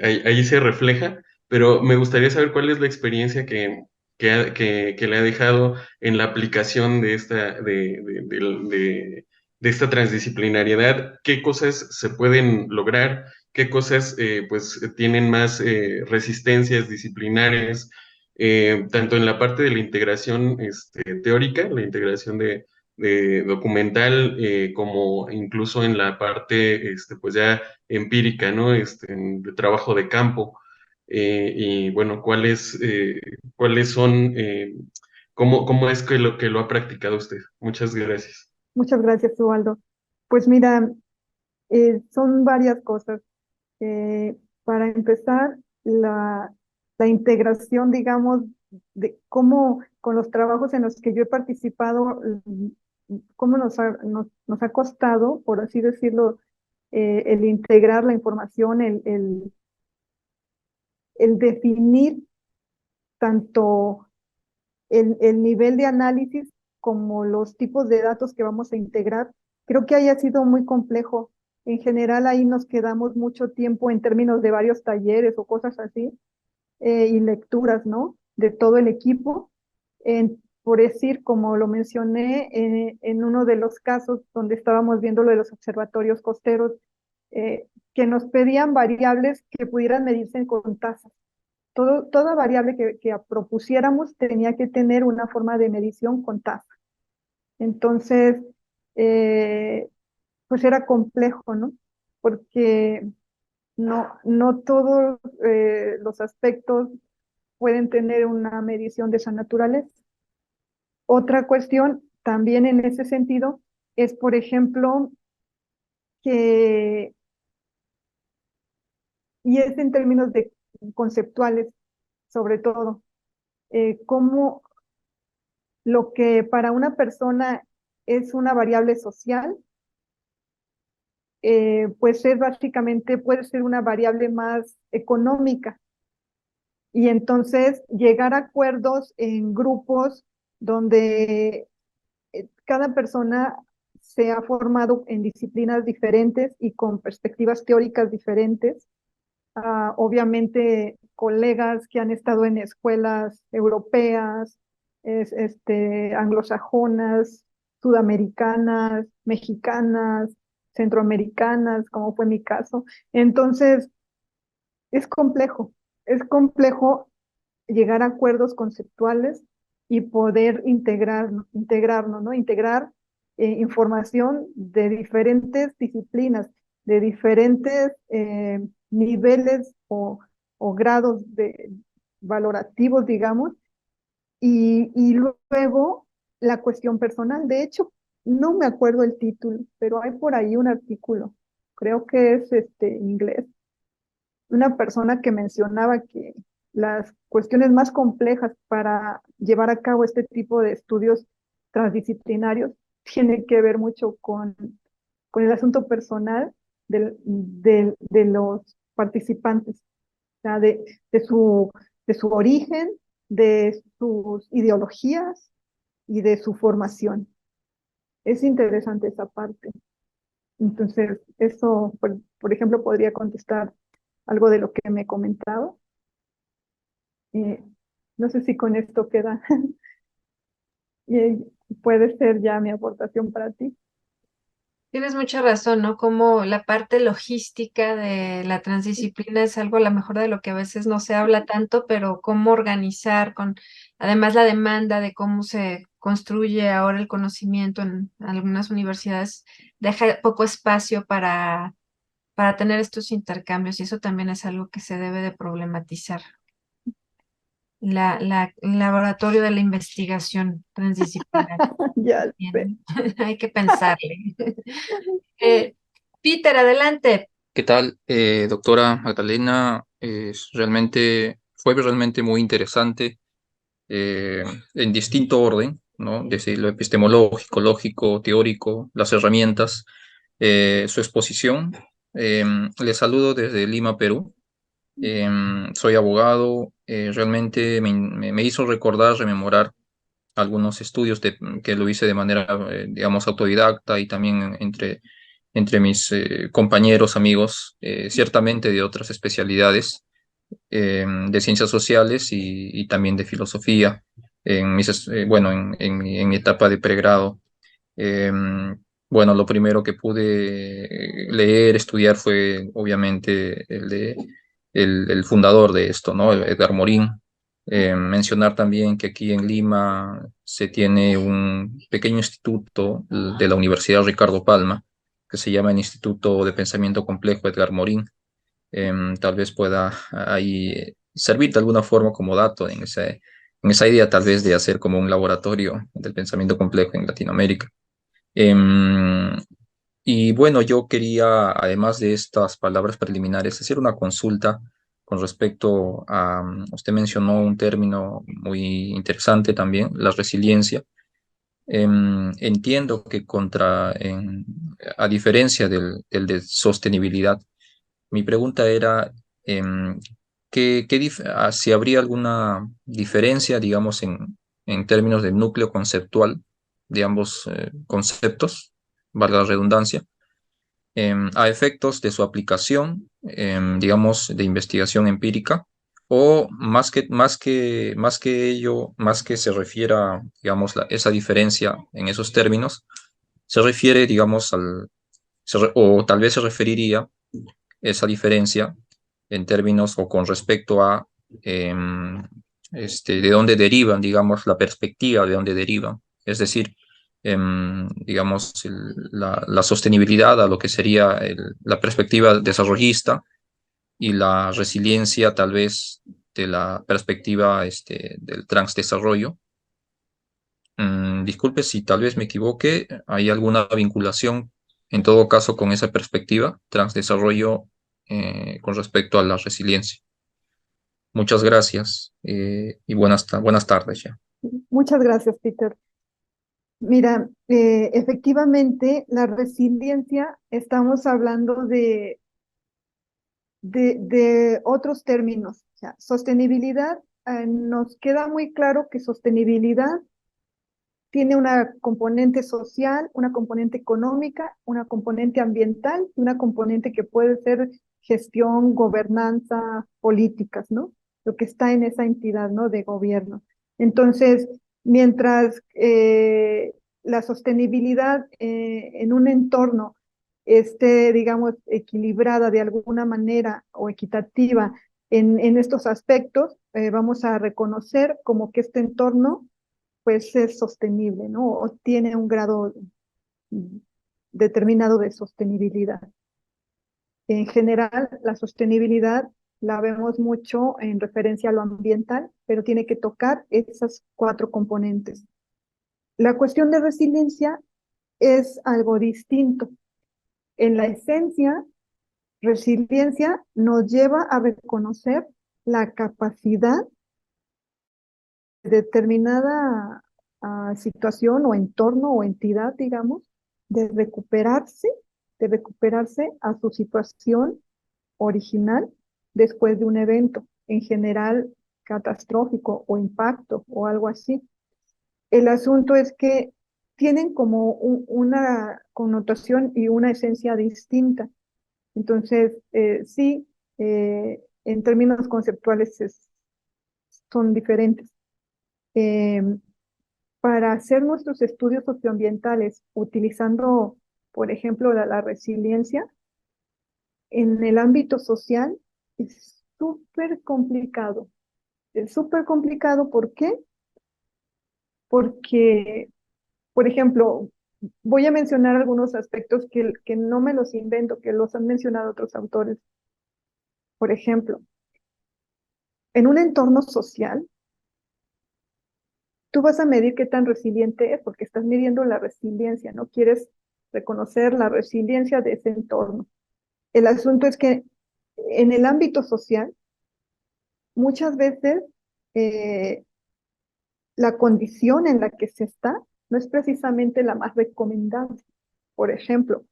ahí se refleja, pero me gustaría saber cuál es la experiencia que le ha dejado en la aplicación de esta transdisciplinariedad, qué cosas se pueden lograr, qué cosas pues tienen más resistencias disciplinares, tanto en la parte de la integración teórica, la integración de documental, como incluso en la parte pues ya empírica, ¿no? De trabajo de campo. Y bueno, cuáles son, cómo es que lo ha practicado usted? Muchas gracias. Muchas gracias, Ubaldo. Pues mira, son varias cosas. Para empezar, la integración, digamos, de cómo con los trabajos en los que yo he participado, cómo nos ha costado, por así decirlo, el integrar la información, el definir tanto el nivel de análisis como los tipos de datos que vamos a integrar, creo que haya sido muy complejo. En general ahí nos quedamos mucho tiempo en términos de varios talleres o cosas así, y lecturas, ¿no? De todo el equipo. Por decir, como lo mencioné, en uno de los casos donde estábamos viendo lo de los observatorios costeros, que nos pedían variables que pudieran medirse con tasas. Toda variable que propusiéramos tenía que tener una forma de medición con tasa. Entonces, pues era complejo, ¿no? Porque no todos los aspectos pueden tener una medición de esa naturaleza. Otra cuestión también en ese sentido es, por ejemplo, que, y es en términos de conceptuales, sobre todo, cómo lo que para una persona es una variable social, pues es básicamente, puede ser una variable más económica. Y entonces llegar a acuerdos en grupos donde cada persona se ha formado en disciplinas diferentes y con perspectivas teóricas diferentes. Obviamente, colegas que han estado en escuelas europeas, anglosajonas, sudamericanas, mexicanas, centroamericanas, como fue mi caso. Entonces, es complejo llegar a acuerdos conceptuales y poder integrarnos, ¿no? Integrar información de diferentes disciplinas, de diferentes niveles o grados valorativos, digamos, y luego la cuestión personal. De hecho, no me acuerdo el título, pero hay por ahí un artículo, creo que es inglés, una persona que mencionaba que las cuestiones más complejas para llevar a cabo este tipo de estudios transdisciplinarios tienen que ver mucho con el asunto personal de los participantes, o sea, de su origen, de sus ideologías y de su formación. Es interesante esa parte. Entonces, eso, por ejemplo, podría contestar algo de lo que me he comentado. No sé si con esto queda. Puede ser ya mi aportación para ti. Tienes mucha razón, ¿no? Como la parte logística de la transdisciplina es algo a lo mejor de lo que a veces no se habla tanto, pero cómo organizar con, además la demanda de cómo se construye ahora el conocimiento en algunas universidades, deja poco espacio para tener estos intercambios y eso también es algo que se debe de problematizar. El laboratorio de la investigación transdisciplinar. Ya sé. Bien, hay que pensarle. Peter, adelante. ¿Qué tal, doctora Magdalena? Fue realmente muy interesante en distinto orden, ¿no? Desde lo epistemológico, lógico, teórico, las herramientas, su exposición. Le saludo desde Lima, Perú. Soy abogado. Realmente me hizo recordar, rememorar algunos estudios que lo hice de manera, digamos, autodidacta y también entre mis compañeros, amigos, ciertamente de otras especialidades, de ciencias sociales y también de filosofía, bueno, en mi etapa de pregrado. Eh, bueno, lo primero que pude leer, estudiar fue obviamente el fundador de esto, ¿no? Edgar Morin. Mencionar también que aquí en Lima se tiene un pequeño instituto de la Universidad Ricardo Palma, que se llama el Instituto de Pensamiento Complejo Edgar Morin. Tal vez pueda ahí servir de alguna forma como dato en esa idea tal vez de hacer como un laboratorio del pensamiento complejo en Latinoamérica. Em, y bueno, yo quería, además de estas palabras preliminares, hacer una consulta con respecto a, usted mencionó un término muy interesante también, la resiliencia. Entiendo que a diferencia del de sostenibilidad. Mi pregunta era, si habría alguna diferencia, digamos, en términos del núcleo conceptual de ambos conceptos, valga la redundancia, a efectos de su aplicación, digamos, de investigación empírica, o más que ello, más que se refiera, digamos, esa diferencia en esos términos, se refiere, digamos, o tal vez se referiría esa diferencia en términos o con respecto a de dónde derivan, digamos, la perspectiva de dónde derivan. Es decir, digamos, la sostenibilidad a lo que sería la perspectiva desarrollista y la resiliencia tal vez de la perspectiva del transdesarrollo. Disculpe si tal vez me equivoque, ¿hay alguna vinculación en todo caso con esa perspectiva, transdesarrollo, con respecto a la resiliencia? Muchas gracias y buenas tardes ya. Muchas gracias, Peter. Mira, efectivamente, la resiliencia, estamos hablando de otros términos. O sea, sostenibilidad, nos queda muy claro que sostenibilidad tiene una componente social, una componente económica, una componente ambiental y una componente que puede ser gestión, gobernanza, políticas, ¿no? Lo que está en esa entidad, ¿no? De gobierno. Entonces, mientras la sostenibilidad en un entorno esté, digamos, equilibrada de alguna manera o equitativa en estos aspectos, vamos a reconocer como que este entorno pues es sostenible, ¿no? O tiene un grado determinado de sostenibilidad. En general, la sostenibilidad la vemos mucho en referencia a lo ambiental, pero tiene que tocar esas 4 componentes. La cuestión de resiliencia es algo distinto. En la esencia, resiliencia nos lleva a reconocer la capacidad de determinada situación o entorno o entidad, digamos, de recuperarse a su situación original después de un evento, en general catastrófico o impacto o algo así. El asunto es que tienen como una connotación y una esencia distinta. Entonces, sí, en términos conceptuales son diferentes. Eh, para hacer nuestros estudios socioambientales utilizando, por ejemplo, la resiliencia, en el ámbito social es súper complicado. Es súper complicado, ¿por qué? Porque, por ejemplo, voy a mencionar algunos aspectos que no me los invento, que los han mencionado otros autores. Por ejemplo, en un entorno social, tú vas a medir qué tan resiliente es, porque estás midiendo la resiliencia, ¿no? Quieres reconocer la resiliencia de ese entorno. El asunto es que en el ámbito social, muchas veces la condición en la que se está no es precisamente la más recomendable. Por ejemplo,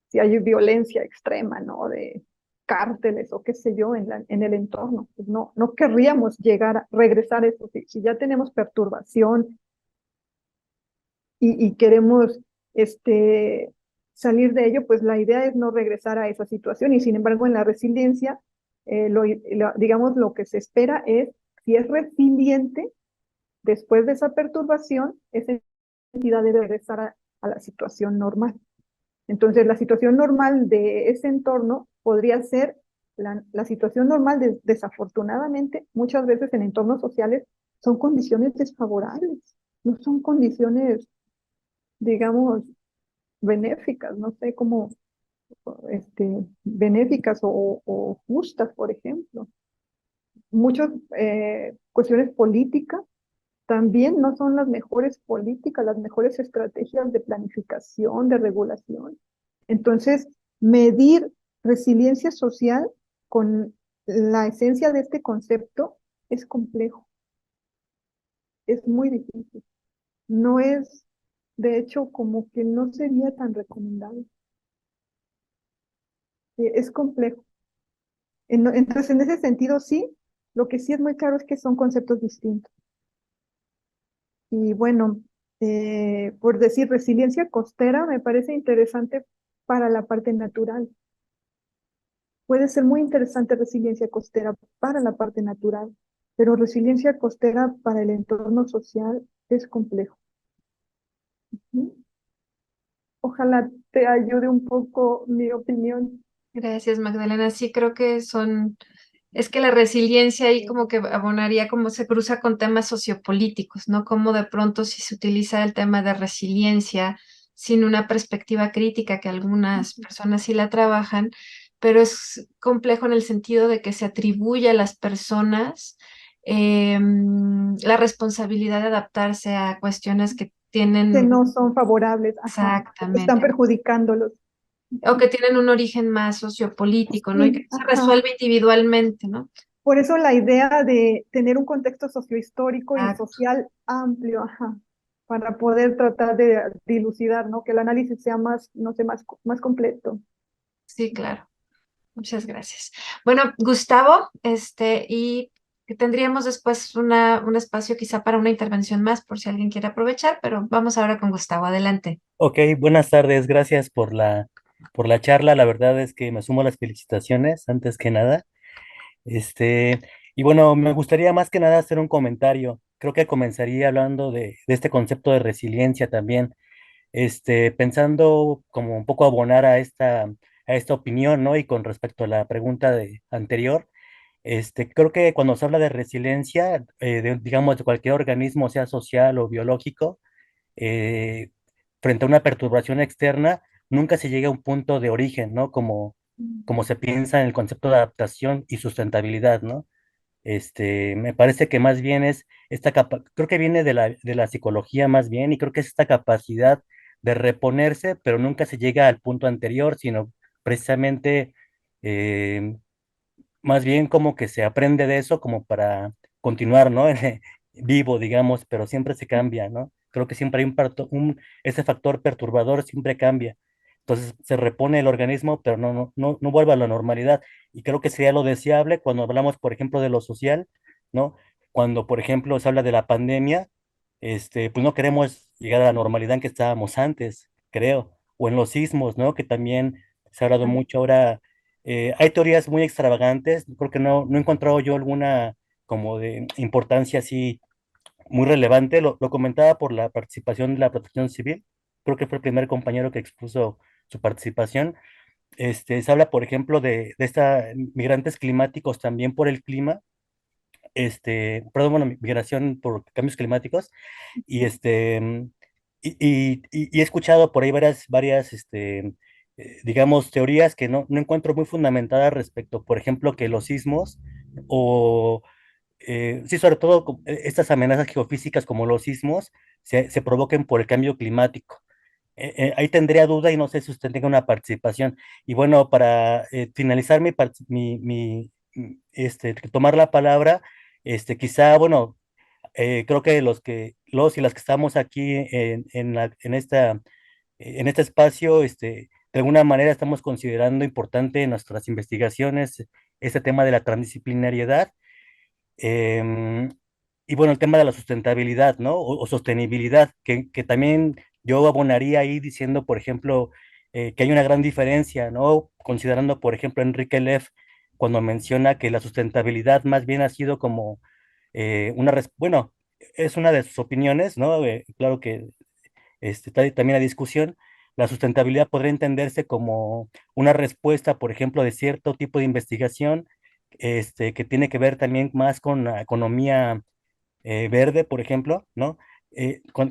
si hay violencia extrema, ¿no? De cárteles o qué sé yo en el entorno, pues no querríamos llegar a regresar a eso. Si ya tenemos perturbación y queremos salir de ello, pues la idea es no regresar a esa situación. Y sin embargo, en la resiliencia, digamos, lo que se espera es, si es resiliente, después de esa perturbación, esa entidad debe regresar a la situación normal. Entonces, la situación normal de ese entorno podría ser la situación normal, desafortunadamente, muchas veces en entornos sociales son condiciones desfavorables, no son condiciones, digamos, benéficas, no sé cómo, benéficas o justas, por ejemplo. Muchas cuestiones políticas también no son las mejores políticas, las mejores estrategias de planificación, de regulación. Entonces, medir resiliencia social con la esencia de este concepto es complejo, es muy difícil. No es, de hecho, como que no sería tan recomendable. es complejo. Entonces, en ese sentido, sí, lo que sí es muy claro es que son conceptos distintos. Y bueno, por decir resiliencia costera, me parece interesante para la parte natural. Puede ser muy interesante resiliencia costera para la parte natural, pero resiliencia costera para el entorno social es complejo. ¿Sí? Ojalá te ayude un poco mi opinión. Gracias, Magdalena. Sí, creo que es que la resiliencia ahí como que abonaría como se cruza con temas sociopolíticos, ¿no? Como de pronto si se utiliza el tema de resiliencia sin una perspectiva crítica, que algunas personas sí la trabajan, pero es complejo en el sentido de que se atribuye a las personas la responsabilidad de adaptarse a cuestiones que Que tienen no son favorables, ajá, están exactamente perjudicándolos. o que tienen un origen más sociopolítico, ¿no? Y que Sí, no se ajá. resuelve individualmente, ¿no? Por eso la idea de tener un contexto sociohistórico y Ah, social amplio, ajá, para poder tratar de dilucidar, ¿no? Que el análisis sea más, no sé, más completo. sí, claro. Muchas gracias. Bueno, Gustavo, y que tendríamos después un espacio quizá para una intervención más por si alguien quiere aprovechar, pero vamos ahora con Gustavo. Adelante. Ok, buenas tardes, gracias por la charla. La verdad es que me sumo a las felicitaciones, antes que nada. Este, y bueno, me gustaría más que nada hacer un comentario. Creo que comenzaría hablando de este concepto de resiliencia también, pensando como un poco abonar a esta opinión, ¿no? Y con respecto a la pregunta anterior, creo que cuando se habla de resiliencia, digamos, de cualquier organismo, sea social o biológico, eh, frente a una perturbación externa, nunca se llega a un punto de origen, ¿no? Como se piensa en el concepto de adaptación y sustentabilidad, ¿no? Me parece que más bien es creo que viene de la psicología más bien, y creo que es esta capacidad de reponerse, pero nunca se llega al punto anterior, sino precisamente eh, más bien como que se aprende de eso como para continuar, ¿no? Vivo, digamos, pero siempre se cambia, ¿no? Creo que siempre hay ese factor perturbador siempre cambia. Entonces se repone el organismo, pero no vuelve a la normalidad. Y creo que sería lo deseable cuando hablamos, por ejemplo, de lo social, ¿no? Cuando, por ejemplo, se habla de la pandemia, pues no queremos llegar a la normalidad en que estábamos antes, creo. O en los sismos, ¿no? Que también se ha hablado mucho ahora. Hay teorías muy extravagantes, creo que no he encontrado yo alguna como de importancia así muy relevante. Lo comentaba por la participación de la Protección Civil, creo que fue el primer compañero que expuso su participación. Se habla, por ejemplo, de esta migrantes climáticos también por el clima, perdón, bueno, migración por cambios climáticos, y y he escuchado por ahí varias, digamos, teorías que no encuentro muy fundamentadas respecto, por ejemplo, que los sismos o, sí, sobre todo estas amenazas geofísicas como los sismos se provoquen por el cambio climático. Ahí tendría duda y no sé si usted tenga una participación. Y bueno, para finalizar tomar la palabra, quizá, bueno, creo que los y las que estamos aquí en este espacio, de alguna manera estamos considerando importante en nuestras investigaciones este tema de la transdisciplinariedad. em, y bueno, el tema de la sustentabilidad, ¿no? O sostenibilidad, que también yo abonaría ahí diciendo, por ejemplo, que hay una gran diferencia, ¿no? Considerando, por ejemplo, Enrique Leff, cuando menciona que la sustentabilidad más bien ha sido como bueno, es una de sus opiniones, ¿no? Claro que está también la discusión. La sustentabilidad podría entenderse como una respuesta, por ejemplo, de cierto tipo de investigación, que tiene que ver también más con la economía verde, por ejemplo, ¿no?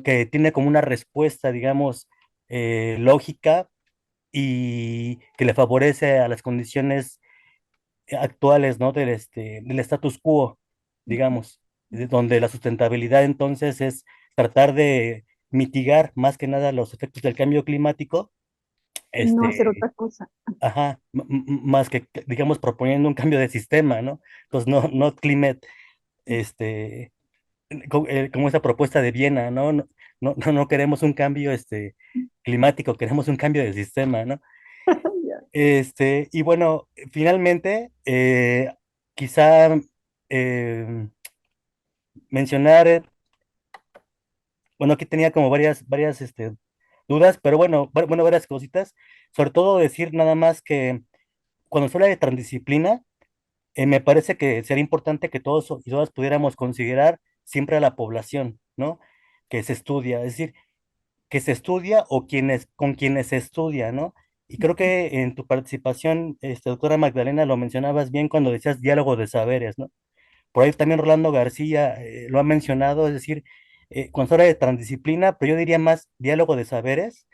Que tiene como una respuesta, digamos, lógica y que le favorece a las condiciones actuales, ¿no? Del status quo, digamos, donde la sustentabilidad entonces es tratar de mitigar más que nada los efectos del cambio climático, Y no hacer este, otra cosa. ajá, más que, digamos, proponiendo un cambio de sistema, ¿no? Entonces, no climate, este, como esa propuesta de Viena, ¿no? No queremos un cambio, climático, queremos un cambio de sistema, ¿no? Y bueno, finalmente, quizá mencionar, bueno, aquí tenía como varias dudas, pero bueno, bueno, varias cositas. Sobre todo decir nada más que cuando se habla de transdisciplina, me parece que sería importante que todos y todas pudiéramos considerar siempre a la población, ¿no? Que se estudia, es decir, que se estudia o con quienes se estudia, ¿no? Y creo que en tu participación, doctora Magdalena, lo mencionabas bien cuando decías diálogo de saberes, ¿no? Por ahí también Rolando García lo ha mencionado, es decir, cuando se habla de transdisciplina, pero yo diría más diálogo de saberes,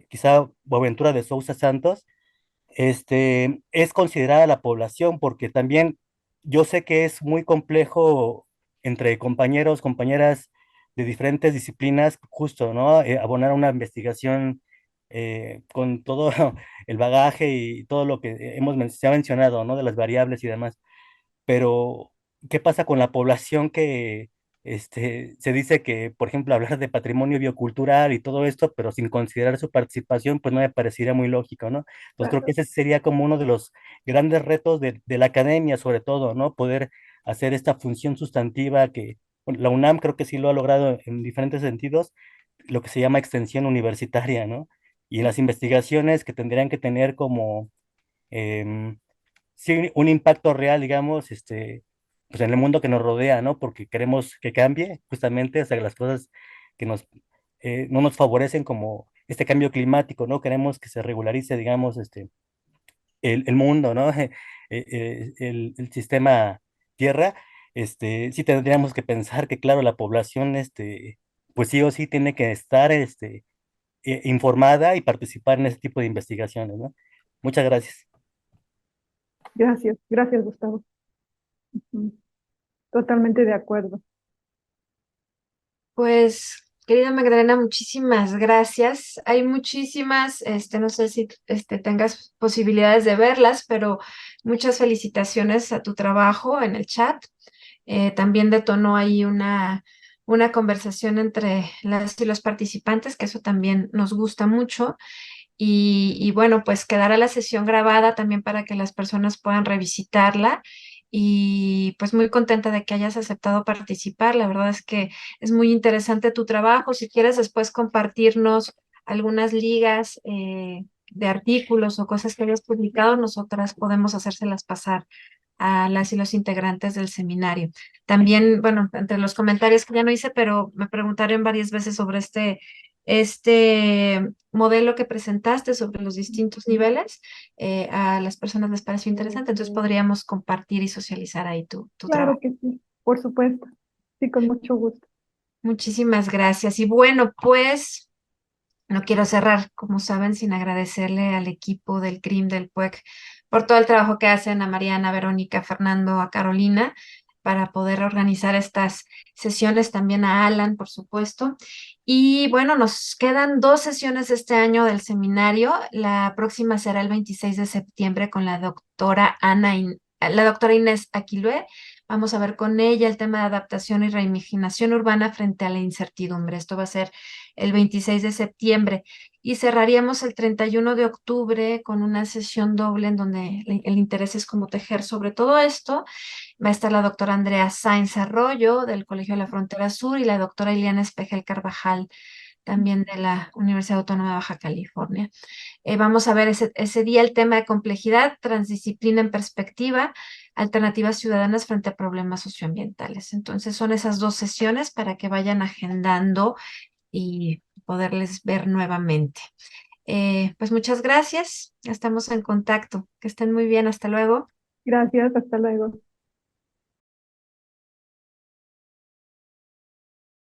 quizá Boaventura de Sousa Santos, es considerada la población, porque también yo sé que es muy complejo entre compañeros, compañeras de diferentes disciplinas, justo, ¿no? Abonar una investigación con todo el bagaje y todo lo que se ha mencionado, ¿no? De las variables y demás. Pero, ¿qué pasa con la población que se dice que, por ejemplo, hablar de patrimonio biocultural y todo esto, pero sin considerar su participación, pues no me parecería muy lógico, ¿no? Entonces creo que Claro. ese sería como uno de los grandes retos de la academia, sobre todo, ¿no? Poder hacer esta función sustantiva que bueno, la UNAM creo que sí lo ha logrado en diferentes sentidos, lo que se llama extensión universitaria, ¿no? Y las investigaciones que tendrían que tener como em, sí, un impacto real, digamos, pues en el mundo que nos rodea, ¿no? Porque queremos que cambie, justamente, o sea, las cosas que no nos favorecen como este cambio climático, ¿no? Queremos que se regularice, digamos, el mundo, ¿no? El sistema Tierra, sí tendríamos que pensar que, claro, la población, pues sí o sí tiene que estar, informada y participar en ese tipo de investigaciones, ¿no? Muchas gracias. Gracias, gracias, Gustavo. Mm, Totalmente de acuerdo. Pues, querida Magdalena, muchísimas gracias. Hay muchísimas, no sé si tengas posibilidades de verlas, pero muchas felicitaciones a tu trabajo en el chat. También detonó ahí una conversación entre las y los participantes, que eso también nos gusta mucho. Y bueno, pues quedará la sesión grabada también para que las personas puedan revisitarla. Y pues muy contenta de que hayas aceptado participar. La verdad es que es muy interesante tu trabajo. Si quieres después compartirnos algunas ligas de artículos o cosas que hayas publicado, nosotras podemos hacérselas pasar a las y los integrantes del seminario. También, bueno, entre los comentarios que ya no hice, pero me preguntaron varias veces sobre este modelo que presentaste sobre los distintos niveles, a las personas les pareció interesante, entonces podríamos compartir y socializar ahí tu Claro trabajo. que sí, por supuesto. Sí, con mucho gusto. Muchísimas gracias. Y bueno, pues no quiero cerrar, como saben, sin agradecerle al equipo del CRIM, del PUEC, por todo el trabajo que hacen a Mariana, a Verónica, a Fernando, a Carolina, para poder organizar estas sesiones, también a Alan, por supuesto. Y bueno, nos quedan 2 sesiones este año del seminario. La próxima será el 26 de septiembre con la doctora la doctora Inés Aquilue. Vamos a ver con ella el tema de adaptación y reimaginación urbana frente a la incertidumbre. Esto va a ser el 26 de septiembre. Y cerraríamos el 31 de octubre con una sesión doble en donde el interés es como tejer sobre todo esto. Va a estar la doctora Andrea Sáenz Arroyo del Colegio de la Frontera Sur y la doctora Ileana Espejel Carvajal también de la Universidad Autónoma de Baja California. Vamos a ver ese día el tema de complejidad, transdisciplina en perspectiva, alternativas ciudadanas frente a problemas socioambientales. Entonces son esas 2 sesiones para que vayan agendando y poderles ver nuevamente. Pues muchas gracias, estamos en contacto, que estén muy bien, hasta luego. Gracias, hasta luego.